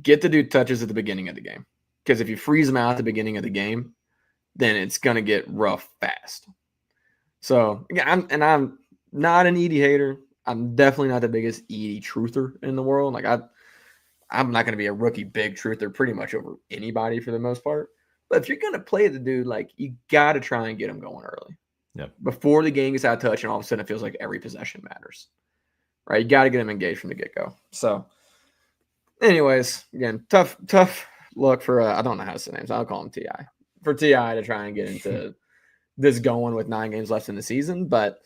get the dude touches at the beginning of the game, because if you freeze him out at the beginning of the game, then it's gonna get rough fast. So I'm not an Edey hater. I'm definitely not the biggest Edey truther in the world. Like, I'm not gonna be a rookie big truther pretty much over anybody for the most part. But if you're gonna play the dude, like, you gotta try and get him going early. Yep. Before the game gets out of touch, and all of a sudden it feels like every possession matters. Right, you got to get him engaged from the get-go. So, anyways, again, tough look for I don't know how to say names. I'll call him Ti. For Ti to try and get into this going with 9 games left in the season, but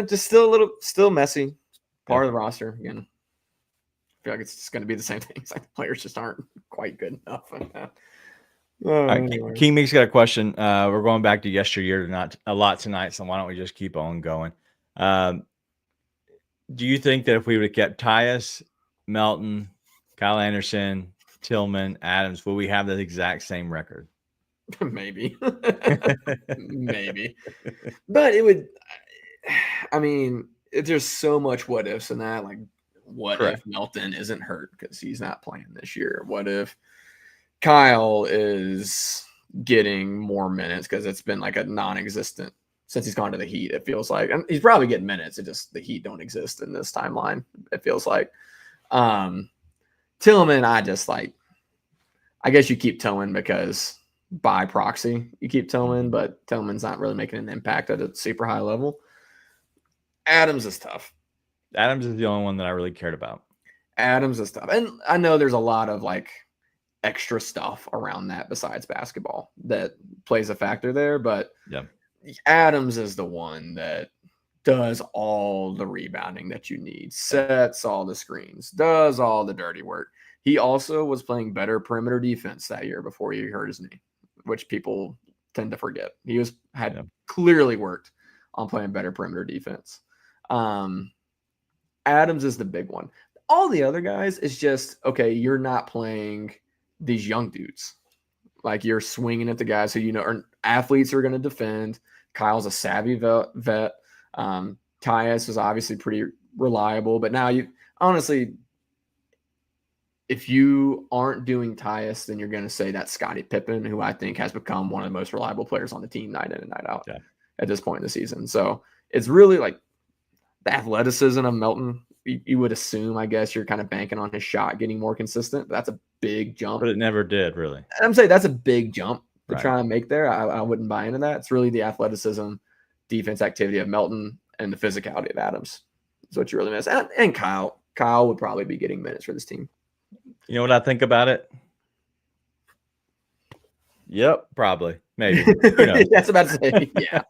just still messy. Part of the roster again. I feel like it's just going to be the same thing. It's like the players just aren't quite good enough. King Meek's got a question. We're going back to yesteryear, not a lot tonight, so why don't we just keep on going? Do you think that if we would have kept Tyus, Melton, Kyle Anderson, Tillman, Adams, would we have the exact same record? Maybe. Maybe. But it would, I mean, there's so much what ifs in that. Like, what if Melton isn't hurt because he's not playing this year? What if Kyle is getting more minutes because it's been like a non-existent since he's gone to the Heat, it feels like. And he's probably getting minutes. It just, the Heat don't exist in this timeline, it feels like. Tillman, I guess you keep Tillman because by proxy you keep Tillman, but Tillman's not really making an impact at a super high level. Adams is tough. Adams is the only one that I really cared about. Adams is tough. And I know there's a lot of like extra stuff around that besides basketball that plays a factor there, but yeah. Adams is the one that does all the rebounding that you need, sets all the screens, does all the dirty work. He also was playing better perimeter defense that year before he hurt his knee, which people tend to forget. He had clearly worked on playing better perimeter defense. Adams is the big one. All the other guys is just, okay, you're not playing these young dudes. Like, you're swinging at the guys who are athletes are going to defend. Kyle's a savvy vet. Tyus was obviously pretty reliable, but now honestly, if you aren't doing Tyus, then you're going to say that's Scottie Pippen, who I think has become one of the most reliable players on the team night in and night out at this point in the season. So it's really like the athleticism of Melton. You would assume, I guess, you're kind of banking on his shot getting more consistent, but that's a big jump. But it never did, really. I'm saying that's a big jump to try and make there. I wouldn't buy into that. It's really the athleticism, defense activity of Melton, and the physicality of Adams is what you really miss. And Kyle. Kyle would probably be getting minutes for this team. You know what I think about it? Yep, probably. Maybe. Who knows? That's about to say. Yeah.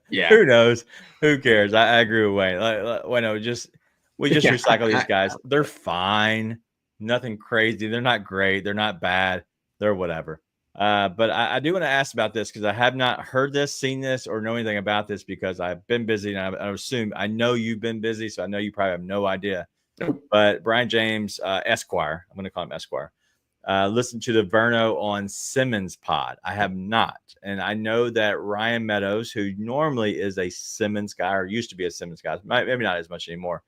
Yeah. Who knows? Who cares? I agree with Wayne. We just recycle these guys. They're fine. Nothing crazy. They're not great. They're not bad. They're whatever. But I do want to ask about this because I have not heard this, seen this, or know anything about this because I've been busy. And I assume I know you've been busy, so I know you probably have no idea. Nope. But Brian James, Esquire, I'm going to call him Esquire, listened to the Verno on Simmons pod. I have not. And I know that Ryan Meadows, who normally is a Simmons guy or used to be a Simmons guy, maybe not as much anymore.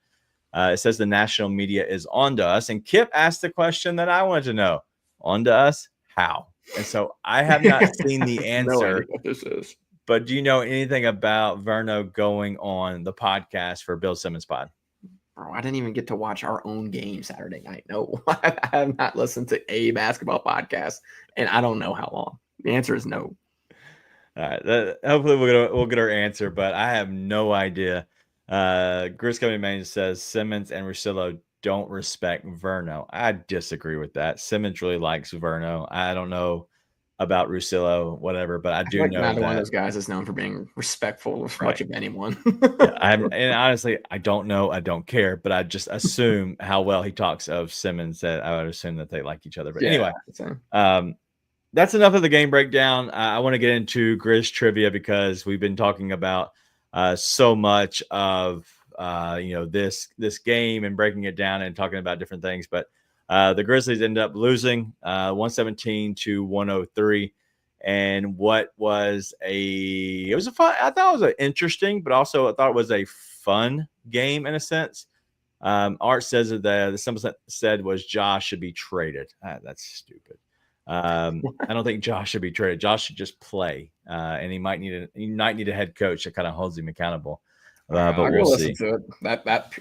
It says the national media is on to us. And Kip asked the question that I wanted to know. On to us? How? And so I have not seen the answer. No idea what this is. But do you know anything about Verno going on the podcast for Bill Simmons pod? Bro, I didn't even get to watch our own game Saturday night. No, I have not listened to a basketball podcast, and I don't know how long. The answer is no. All right. Hopefully we'll get our answer, but I have no idea. Grizz Company Main says Simmons and Russillo don't respect Verno. I disagree with that. Simmons really likes Verno. I don't know about Russillo, whatever, but I do know neither that one of those guys is known for being respectful of much of anyone. And honestly, I don't know. I don't care, but I just assume how well he talks of Simmons that I would assume that they like each other. But anyway, that's enough of the game breakdown. I want to get into Grizz Trivia because we've been talking about so much of this game and breaking it down and talking about different things. But the Grizzlies ended up losing 117 to 103. And what was I thought it was an interesting, but also I thought it was a fun game in a sense. Art says that the simple said was Josh should be traded. That's stupid. I don't think Josh should be traded. Josh should just play. And he might need a head coach that kind of holds him accountable. But we'll see. Listen to it. That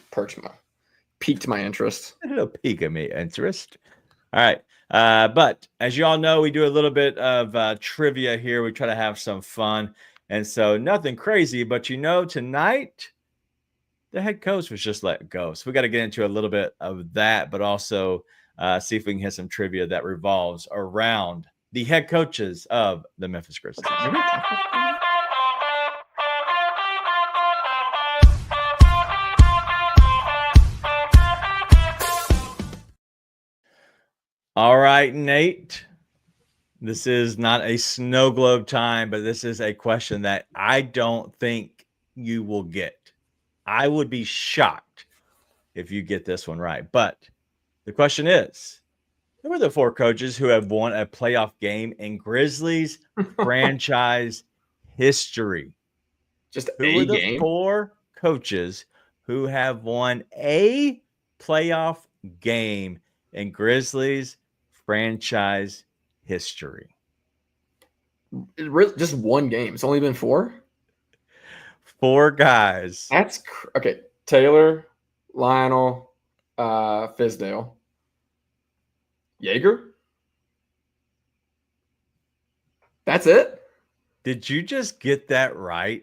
piqued my interest. It'll pique my interest. All right. But as you all know, we do a little bit of trivia here. We try to have some fun. And so nothing crazy, but tonight the head coach was just let go. So we got to get into a little bit of that, but also see if we can hit some trivia that revolves around the head coaches of the Memphis Grizzlies. All right, Nate. This is not a snow globe time, but this is a question that I don't think you will get. I would be shocked if you get this one right. But the question is, who are the four coaches who have won a playoff game in Grizzlies franchise history? Just who are the four coaches who have won a playoff game in Grizzlies franchise history? Just one game. It's only been four? Four guys. That's okay. Taylor, Lionel, Fizdale, Jaeger. That's it? Did you just get that right?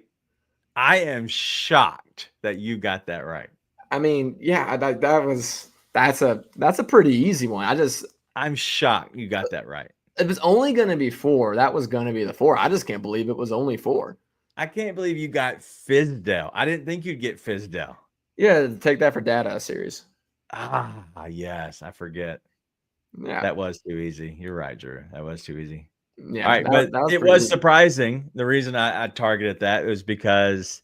I am shocked that you got that right. I mean, yeah, that's a pretty easy one. I'm shocked you got that right. It was only going to be four. That was going to be the four. I just can't believe it was only four. I can't believe you got Fizdale. I didn't think you'd get Fizdale. Yeah, take that for data series. Yes, I forget. Yeah, that was too easy. You're right, Drew. That was too easy. Yeah, all right, but it was surprising. The reason I targeted that was because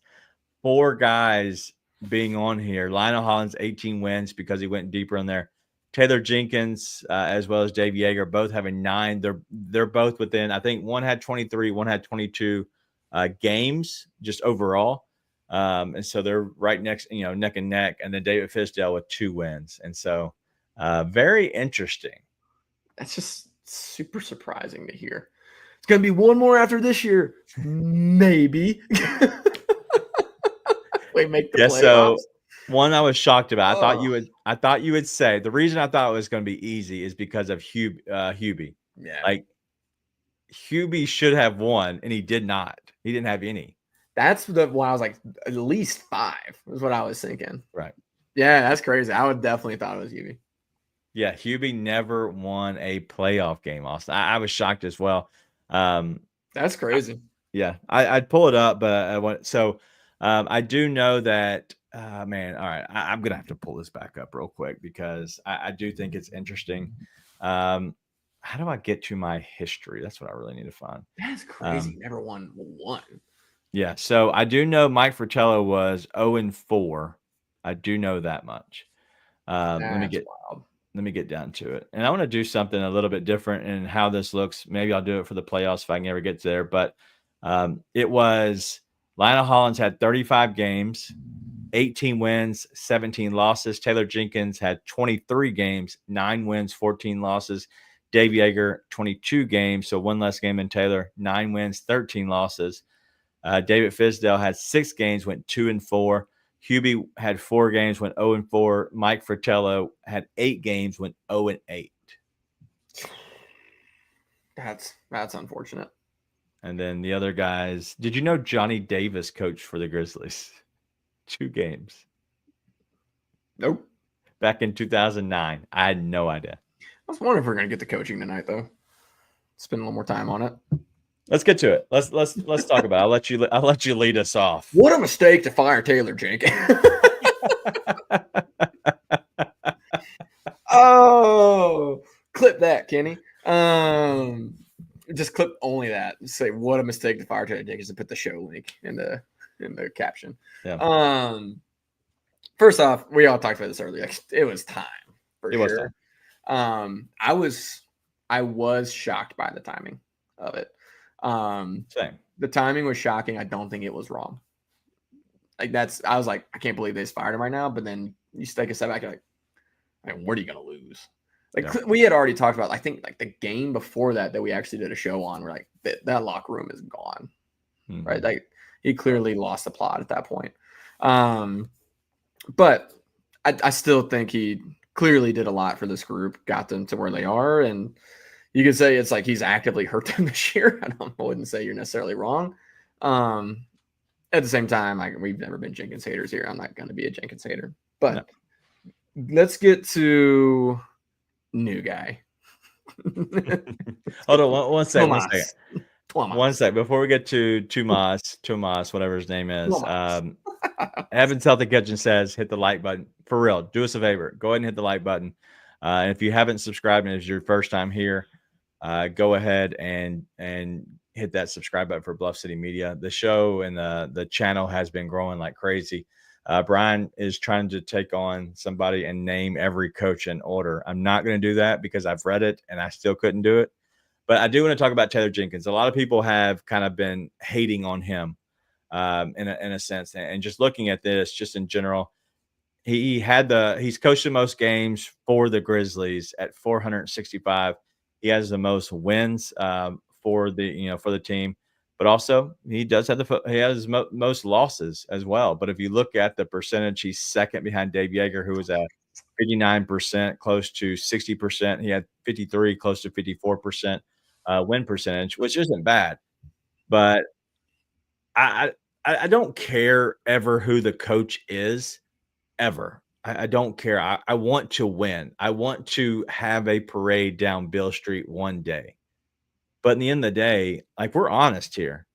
four guys being on here. Lionel Hollins 18 wins because he went deeper in there. Taylor Jenkins as well as Dave Yeager both having 9. They're both within. I think one had 23, one had 22 games just overall. And so they're right next, neck and neck. And then David Fizdale with 2 wins. And so very interesting. That's just super surprising to hear. It's going to be one more after this year. Maybe. We make the playoffs. So one I was shocked about. I thought you would say the reason I thought it was going to be easy is because of Hubie. Yeah. Like Hubie should have won and he did not. He didn't have any. That's why I was like, at least 5 is what I was thinking. Right. Yeah, that's crazy. I would definitely thought it was Hubie. Yeah, Hubie never won a playoff game, Austin. I was shocked as well. That's crazy. Yeah, I'd pull it up, but I want so I do know that man. All right, I'm gonna have to pull this back up real quick because I do think it's interesting. How do I get to my history? That's what I really need to find. That's crazy. Never won one. Yeah, so I do know Mike Fratello was 0-4. I do know that much. Let me That's get wild. let me get down to it. And I want to do something a little bit different in how this looks. Maybe I'll do it for the playoffs if I can ever get there. But it was Lionel Hollins had 35 games, 18 wins, 17 losses. Taylor Jenkins had 23 games, 9 wins, 14 losses. Dave Yeager, 22 games, so one less game than Taylor, 9 wins, 13 losses. David Fisdale had 6 games, went 2-4. Hubie had 4 games, went 0-4. Mike Fratello had 8 games, went 0-8. That's unfortunate. And then the other guys, did you know Johnny Davis coached for the Grizzlies? 2 games. Nope. Back in 2009. I had no idea. I was wondering if we're gonna get the coaching tonight, though. Spend a little more time on it. Let's get to it. Let's talk about it. I'll let you lead us off. What a mistake to fire Taylor Jenkins. Oh, clip that, Kenny. Just clip only that. Say what a mistake to fire Taylor Jenkins and put the show link in the caption. Yeah. First off, we all talked about this earlier. It was time for It was time. I was shocked by the timing of it. Same. The timing was shocking. I don't think it was wrong. I was like, I can't believe they just fired him right now. But then you take a step back, you're like, what are you gonna lose? We had already talked about, I think, like the game before that we actually did a show on. We're like, that locker room is gone, right? Like he clearly lost the plot at that point. But I still think he clearly did a lot for this group, got them to where they are, and you could say it's like he's actively hurt them this year. I wouldn't say you're necessarily wrong. At the same time, we've never been Jenkins haters here. I'm not going to be a Jenkins hater. But let's get to new guy. Hold on one second. One sec. Before we get to Tomas, whatever his name is, Evan Celtic Kitchen says, hit the like button. For real, do us a favor. Go ahead and hit the like button. And if you haven't subscribed and it's your first time here, go ahead and hit that subscribe button for Bluff City Media. The show and the channel has been growing like crazy. Brian is trying to take on somebody and name every coach in order. I'm not going to do that because I've read it and I still couldn't do it. But I do want to talk about Taylor Jenkins. A lot of people have kind of been hating on him in a sense. And just looking at this, just in general, he's coached the most games for the Grizzlies at 465. He has the most wins for the team, but also he has most losses as well. But if you look at the percentage, he's second behind Dave Yeager, who was at 59%, close to 60%. He had 53, close to 54% win percentage, which isn't bad. But I don't care ever who the coach is, ever. I don't care. I want to win. I want to have a parade down Bill Street one day. But in the end of the day, like, we're honest here.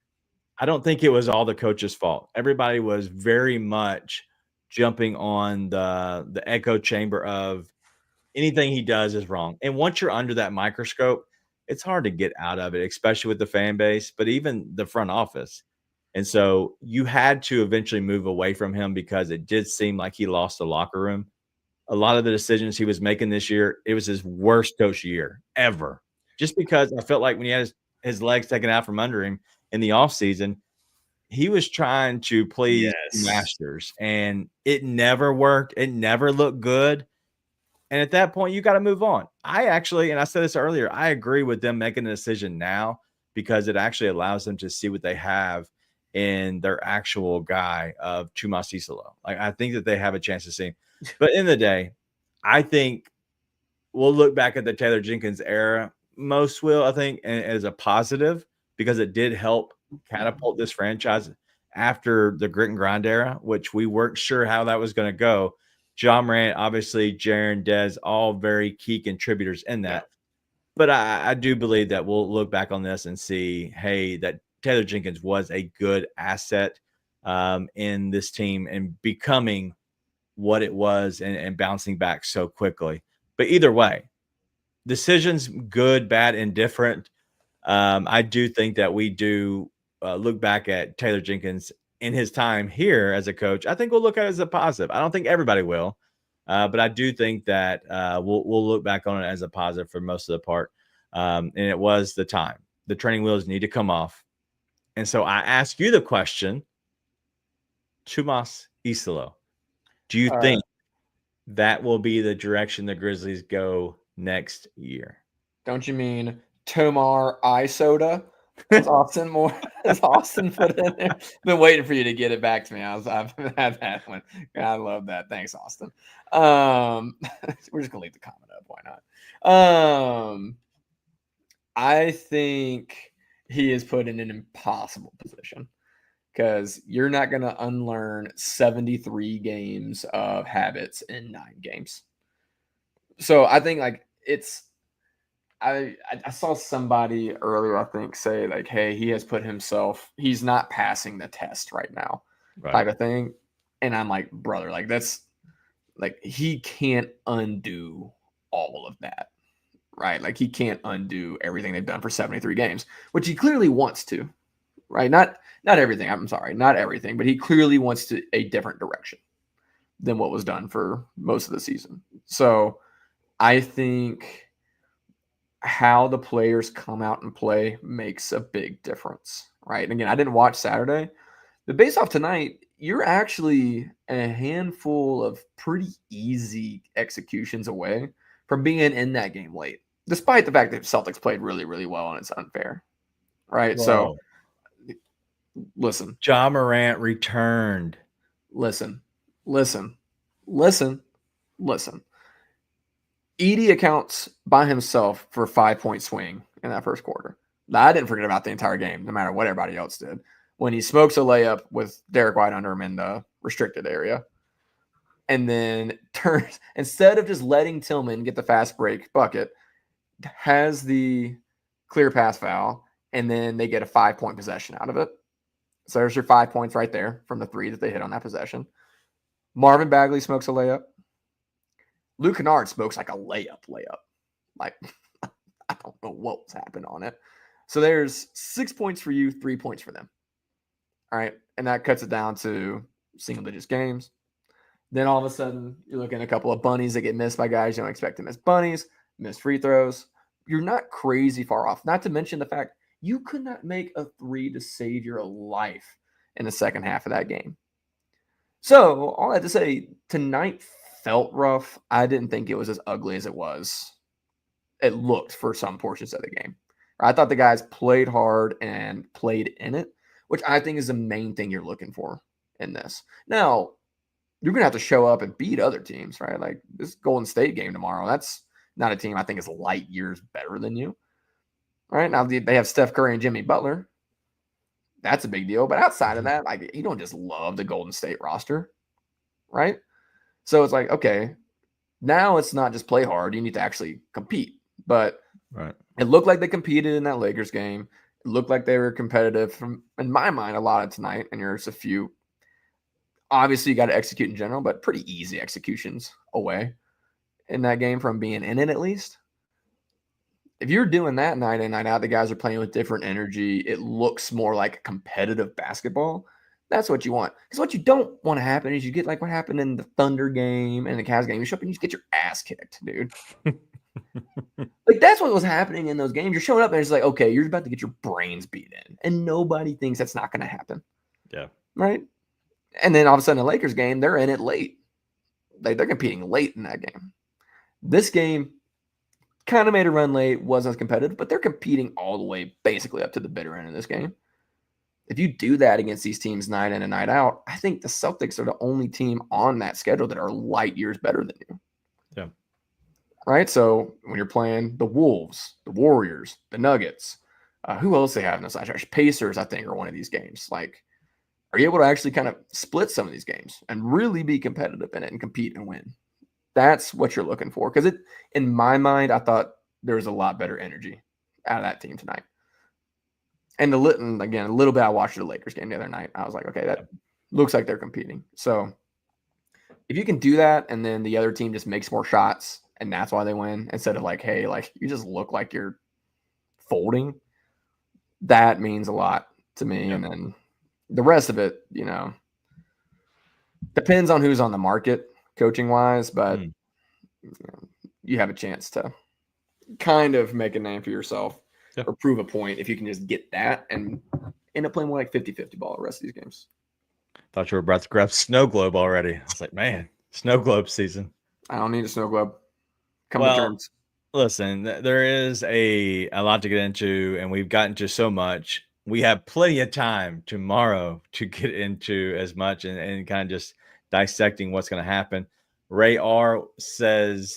I don't think it was all the coach's fault. Everybody was very much jumping on the echo chamber of anything he does is wrong. And once you're under that microscope, it's hard to get out of it, especially with the fan base, but even the front office. And so you had to eventually move away from him because it did seem like he lost the locker room. A lot of the decisions he was making this year, it was his worst coach year ever. Just because I felt like when he had his legs taken out from under him in the offseason, he was trying to please Masters, and it never worked. It never looked good. And at that point, you got to move on. I said this earlier, I agree with them making a decision now because it actually allows them to see what they have in their actual guy of Tomas Isolo. Like, I think that they have a chance to see him. But in the day, I think we'll look back at the Taylor Jenkins era. Most will, I think, as a positive because it did help catapult this franchise after the grit and grind era, which we weren't sure how that was going to go. John Morant, obviously, Jaren, Dez, all very key contributors in that. But I do believe that we'll look back on this and see, hey, that Taylor Jenkins was a good asset in this team and becoming what it was and bouncing back so quickly. But either way, decisions, good, bad, indifferent. I do think that we do look back at Taylor Jenkins in his time here as a coach. I think we'll look at it as a positive. I don't think everybody will, but I do think that we'll look back on it as a positive for most of the part. And it was the time. The training wheels need to come off. And so I ask you the question, Chumas Isolo, do you think that will be the direction the Grizzlies go next year? Don't you mean Tomar Isoda? Is Austin put in there? Been waiting for you to get it back to me. I've had that one. I love that. Thanks, Austin. We're just gonna leave the comment up. Why not? I think he is put in an impossible position because you're not going to unlearn 73 games of habits in 9 games. So I think like I saw somebody earlier, I think, say like, hey, he's not passing the test right now, type of thing. And I'm like, brother, like that's like he can't undo all of that. Right. Like he can't undo everything they've done for 73 games, which he clearly wants to. Right. Not everything. I'm sorry. Not everything, but he clearly wants to a different direction than what was done for most of the season. So I think how the players come out and play makes a big difference. Right. And again, I didn't watch Saturday, but based off tonight, you're actually a handful of pretty easy executions away from being in that game late, despite the fact that Celtics played really, really well and it's unfair. Right. Whoa. So listen. Ja Morant returned. Listen. Edie accounts by himself for a 5-point swing in that first quarter. Now, I didn't forget about the entire game, no matter what everybody else did. When he smokes a layup with Derek White under him in the restricted area, and then turns, instead of just letting Tillman get the fast break bucket, has the clear pass foul, and then they get a 5-point possession out of it. So there's your 5 points right there from the 3 that they hit on that possession. Marvin Bagley smokes a layup. Luke Kennard smokes like a layup. Like, I don't know what was happening on it. So there's 6 points for you, 3 points for them. All right. And that cuts it down to single digits games. Then all of a sudden, you're looking at a couple of bunnies that get missed by guys you don't expect to miss bunnies, miss free throws. You're not crazy far off. Not to mention the fact you could not make a 3 to save your life in the second half of that game. So all that to say, tonight felt rough. I didn't think it was as ugly as it looked for some portions of the game. I thought the guys played hard and played in it, which I think is the main thing you're looking for in this. Now, you're going to have to show up and beat other teams, right? Like this Golden State game tomorrow, that's not a team I think is light years better than you. Right? Now, they have Steph Curry and Jimmy Butler. That's a big deal. But outside of that, like you don't just love the Golden State roster, right? So it's like, okay, now it's not just play hard. You need to actually compete. But it looked like they competed in that Lakers game. It looked like they were competitive from, in my mind, a lot of tonight. And there's a few. Obviously, you got to execute in general, but pretty easy executions away in that game from being in it at least. If you're doing that night in, night out, the guys are playing with different energy. It looks more like competitive basketball. That's what you want. Because what you don't want to happen is you get like what happened in the Thunder game and the Cavs game. You show up and you just get your ass kicked, dude. Like that's what was happening in those games. You're showing up and it's like, okay, you're about to get your brains beat in. And nobody thinks that's not going to happen. Yeah. Right? And then all of a sudden, the Lakers game, they're in it late. They're competing late in that game. This game kind of made a run late, wasn't as competitive, but they're competing all the way basically up to the bitter end of this game. If you do that against these teams night in and night out, I think the Celtics are the only team on that schedule that are light years better than you. Yeah. Right? So when you're playing the Wolves, the Warriors, the Nuggets, who else they have in this last stretch? Pacers, I think, are one of these games. Like, are you able to actually kind of split some of these games and really be competitive in it and compete and win? That's what you're looking for. Because in my mind, I thought there was a lot better energy out of that team tonight. And again, a little bit, I watched the Lakers game the other night. I was like, okay, that looks like they're competing. So if you can do that and then the other team just makes more shots and that's why they win, instead of like, hey, like you just look like you're folding, that means a lot to me. Yeah. And then the rest of it, depends on who's on the market coaching wise, but you have a chance to kind of make a name for yourself or prove a point if you can just get that and end up playing more like 50-50 ball the rest of these games. Thought you were about to grab snow globe already. I was like, man, snow globe season. I don't need a snow globe. Come to terms. Listen, there is a lot to get into, and we've gotten to so much. We have plenty of time tomorrow to get into as much and kind of just dissecting what's going to happen. Ray R says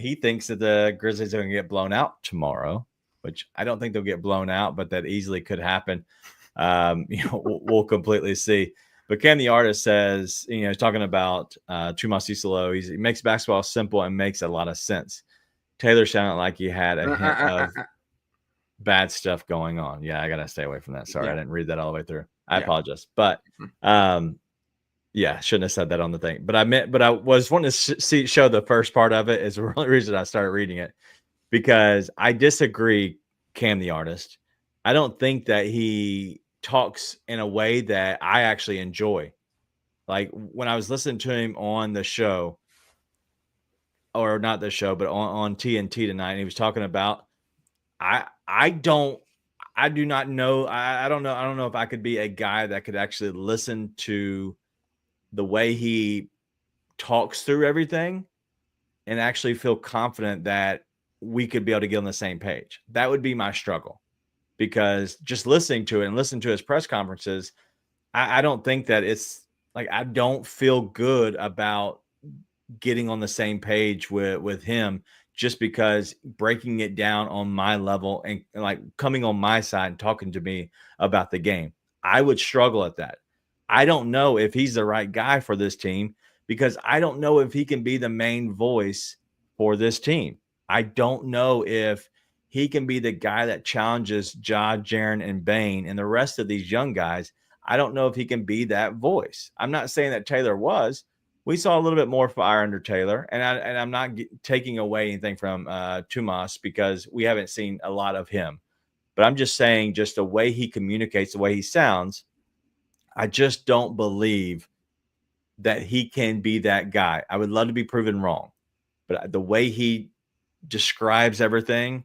he thinks that the Grizzlies are going to get blown out tomorrow, which I don't think they'll get blown out, but that easily could happen. We'll completely see. But Cam the Artist says, he's talking about Chuma Cicelo. He makes basketball simple and makes a lot of sense. Taylor sounded like he had a hint of bad stuff going on. Yeah, I got to stay away from that. Sorry, I didn't read that all the way through. I apologize. But shouldn't have said that on the thing. But I was wanting to show the first part of it is the only reason I started reading it, because I disagree, Cam the Artist. I don't think that he talks in a way that I actually enjoy. Like when I was listening to him on the show, or not the show, but on TNT tonight, and he was talking about, I don't know if I could be a guy that could actually listen to the way he talks through everything and actually feel confident that we could be able to get on the same page. That would be my struggle, because just listening to it and listening to his press conferences, I don't think that it's like, I don't feel good about getting on the same page with him, just because breaking it down on my level and like coming on my side and talking to me about the game, I would struggle at that. I don't know if he's the right guy for this team, because I don't know if he can be the main voice for this team. I don't know if he can be the guy that challenges Ja, Jaren, and Bane and the rest of these young guys. I don't know if he can be that voice. I'm not saying that Taylor was. We saw a little bit more fire under Taylor, and I'm not taking away anything from Tumas, because we haven't seen a lot of him. But I'm just saying, just the way he communicates, the way he sounds, I just don't believe that he can be that guy. I would love to be proven wrong, but the way he describes everything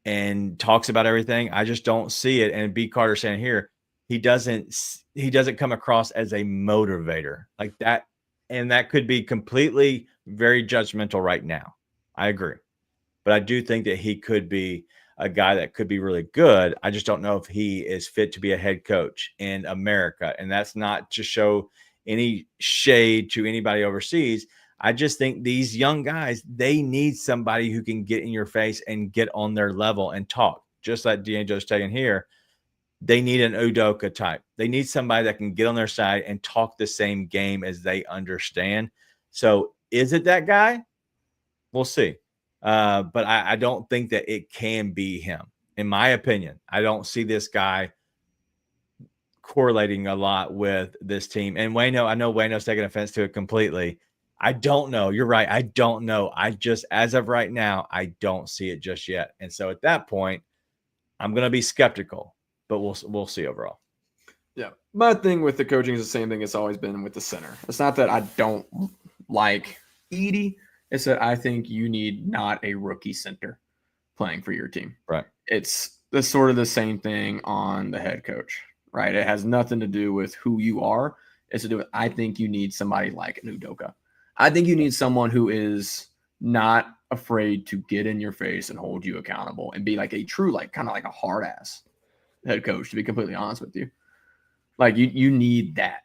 and talks about everything, I just don't see it. And B. Carter saying here, he doesn't come across as a motivator like that. And that could be completely very judgmental right now. I agree. But I do think that he could be a guy that could be really good. I just don't know if he is fit to be a head coach in America. And that's not to show any shade to anybody overseas. I just think these young guys, they need somebody who can get in your face and get on their level and talk. Just like D'Angelo's taking here. They need an Udoka type. They need somebody that can get on their side and talk the same game as they understand. So is it that guy? We'll see. But I don't think that it can be him. In my opinion, I don't see this guy correlating a lot with this team. And Wayno, I know Wayno's taking offense to it completely. I don't know. You're right. I don't know. I just, as of right now, I don't see it just yet. And so at that point, I'm going to be skeptical. But we'll see overall. Yeah. My thing with the coaching is the same thing it's always been with the center. It's not that I don't like Edey. It's that I think you need not a rookie center playing for your team. Right. It's sort of the same thing on the head coach, right? It has nothing to do with who you are. It's to do with, I think you need somebody like an Udoka. I think you need someone who is not afraid to get in your face and hold you accountable and be like a true, like kind of like a hard ass head coach, to be completely honest with you. Like you need that.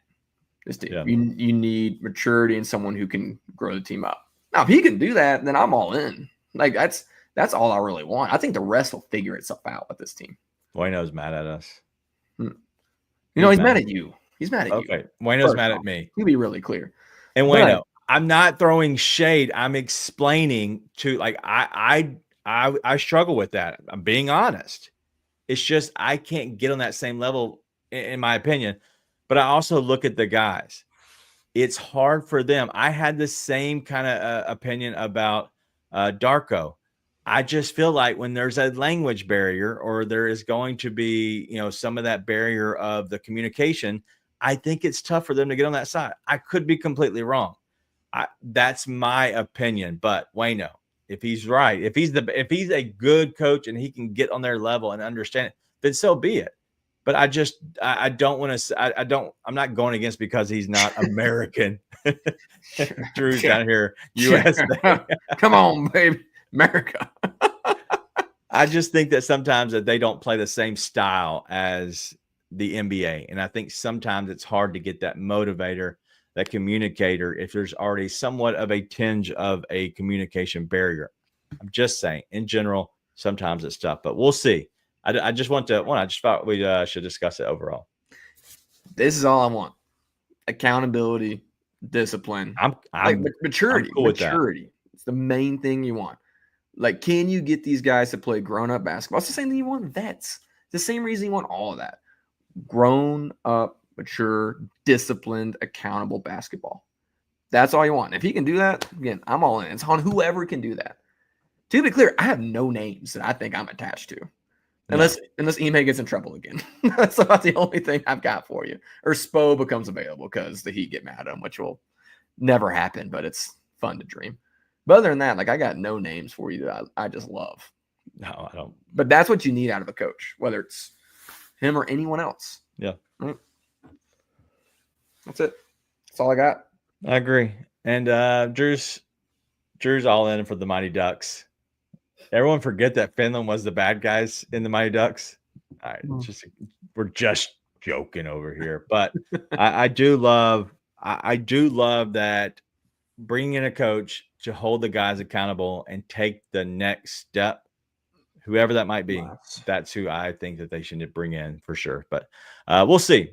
This team. Yeah. You need maturity and someone who can grow the team up. Now, if he can do that, then I'm all in. Like that's all I really want. I think the rest will figure itself out with this team. Wayno's mad at us. He's mad at you. He's mad at you. Okay. Wayno's mad at me. He'll be really clear. And Wayno, I'm not throwing shade. I'm explaining to, like, I I struggle with that. I'm being honest. It's just I can't get on that same level, in my opinion. But I also look at the guys. It's hard for them. I had the same kind of opinion about Darko. I just feel like when there's a language barrier or there is going to be, some of that barrier of the communication, I think it's tough for them to get on that side. I could be completely wrong. That's my opinion. But Wayno, if he's right, if he's a good coach and he can get on their level and understand it, then so be it. But I don't want to. I'm not going against because he's not American. Drew's down here, U.S. Come on, baby, America. I just think that sometimes that they don't play the same style as the NBA, and I think sometimes it's hard to get that motivator, that communicator, if there's already somewhat of a tinge of a communication barrier. I'm just saying, in general, sometimes it's tough, but we'll see. I just I just thought we should discuss it overall. This is all I want: accountability, discipline. I'm maturity. I'm cool with maturity. That. It's the main thing you want. Like, can you get these guys to play grown-up basketball? It's the same thing you want vets. It's the same reason you want all of that. Grown up, mature, disciplined, accountable basketball. That's all you want. If he can do that, again, I'm all in. It's on whoever can do that. To be clear, I have no names that I think I'm attached to. Unless Ime gets in trouble again. That's about the only thing I've got for you. Or Spo becomes available because the Heat get mad at him, which will never happen, but it's fun to dream. But other than that, like, I got no names for you that I just love. No, I don't. But that's what you need out of a coach, whether it's him or anyone else. Yeah. Right? That's it. That's all I got. I agree. And Drew's all in for the Mighty Ducks. Everyone forget that Finland was the bad guys in the Mighty Ducks. All right, we're just joking over here, but I do love that bringing in a coach to hold the guys accountable and take the next step, whoever that might be. That's who I think that they should bring in for sure. But we'll see.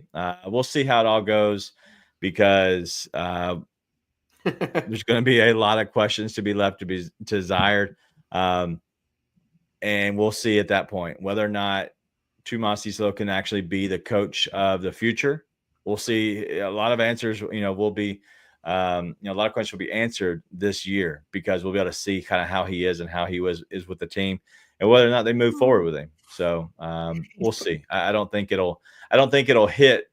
We'll see how it all goes, because there's going to be a lot of questions to be left to be desired. And we'll see at that point whether or not Tomas Islo can actually be the coach of the future. We'll see. A lot of answers, will be, a lot of questions will be answered this year, because we'll be able to see kind of how he is and how he is with the team, and whether or not they move forward with him. So we'll see. I don't think it'll hit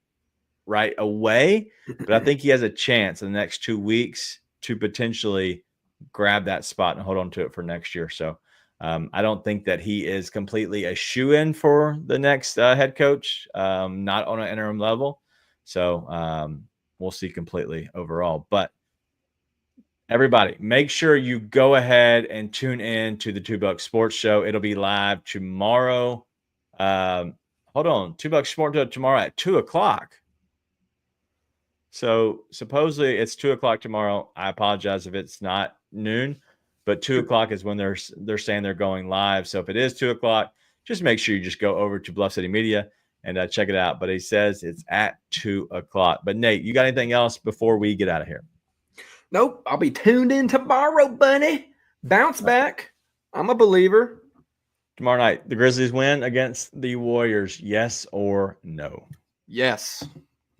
right away, but I think he has a chance in the next 2 weeks to potentially grab that spot and hold on to it for next year. So I don't think that he is completely a shoo-in for the next head coach, not on an interim level. So we'll see completely overall. But everybody, make sure you go ahead and tune in to the Two Bucks Sports Show. It'll be live tomorrow. Hold on. Two Bucks Sports Show tomorrow at 2:00. So supposedly it's 2:00 tomorrow. I apologize if it's not noon, but 2:00 is when they're saying they're going live. So if it is 2:00, just make sure you just go over to Bluff City Media and check it out. But he says it's at 2:00. But Nate, you got anything else before we get out of here? Nope. I'll be tuned in tomorrow, bunny. Bounce back. I'm a believer. Tomorrow night, the Grizzlies win against the Warriors. Yes or no? Yes.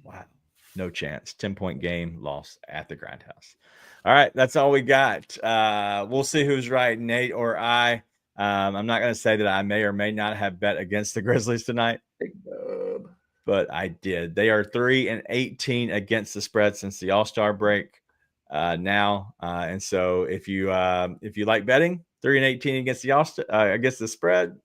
Wow. No chance. 10-point game, loss at the Grindhouse. All right, that's all we got. We'll see who's right, Nate or I. I'm not going to say that I may or may not have bet against the Grizzlies tonight, but I did. They are 3-18 against the spread since the All-Star break now. And so if you like betting, 3-18 against against the spread.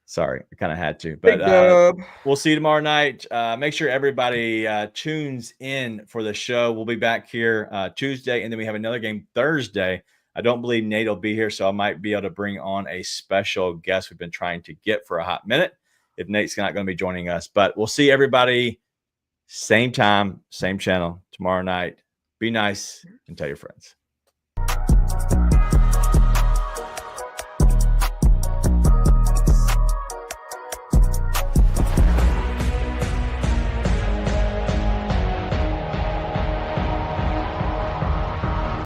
Sorry, I kind of had to, but we'll see you tomorrow night. Make sure everybody tunes in for the show. We'll be back here Tuesday, and then we have another game Thursday. I don't believe Nate will be here, so I might be able to bring on a special guest we've been trying to get for a hot minute if Nate's not going to be joining us. But we'll see everybody same time, same channel tomorrow night. Be nice and tell your friends.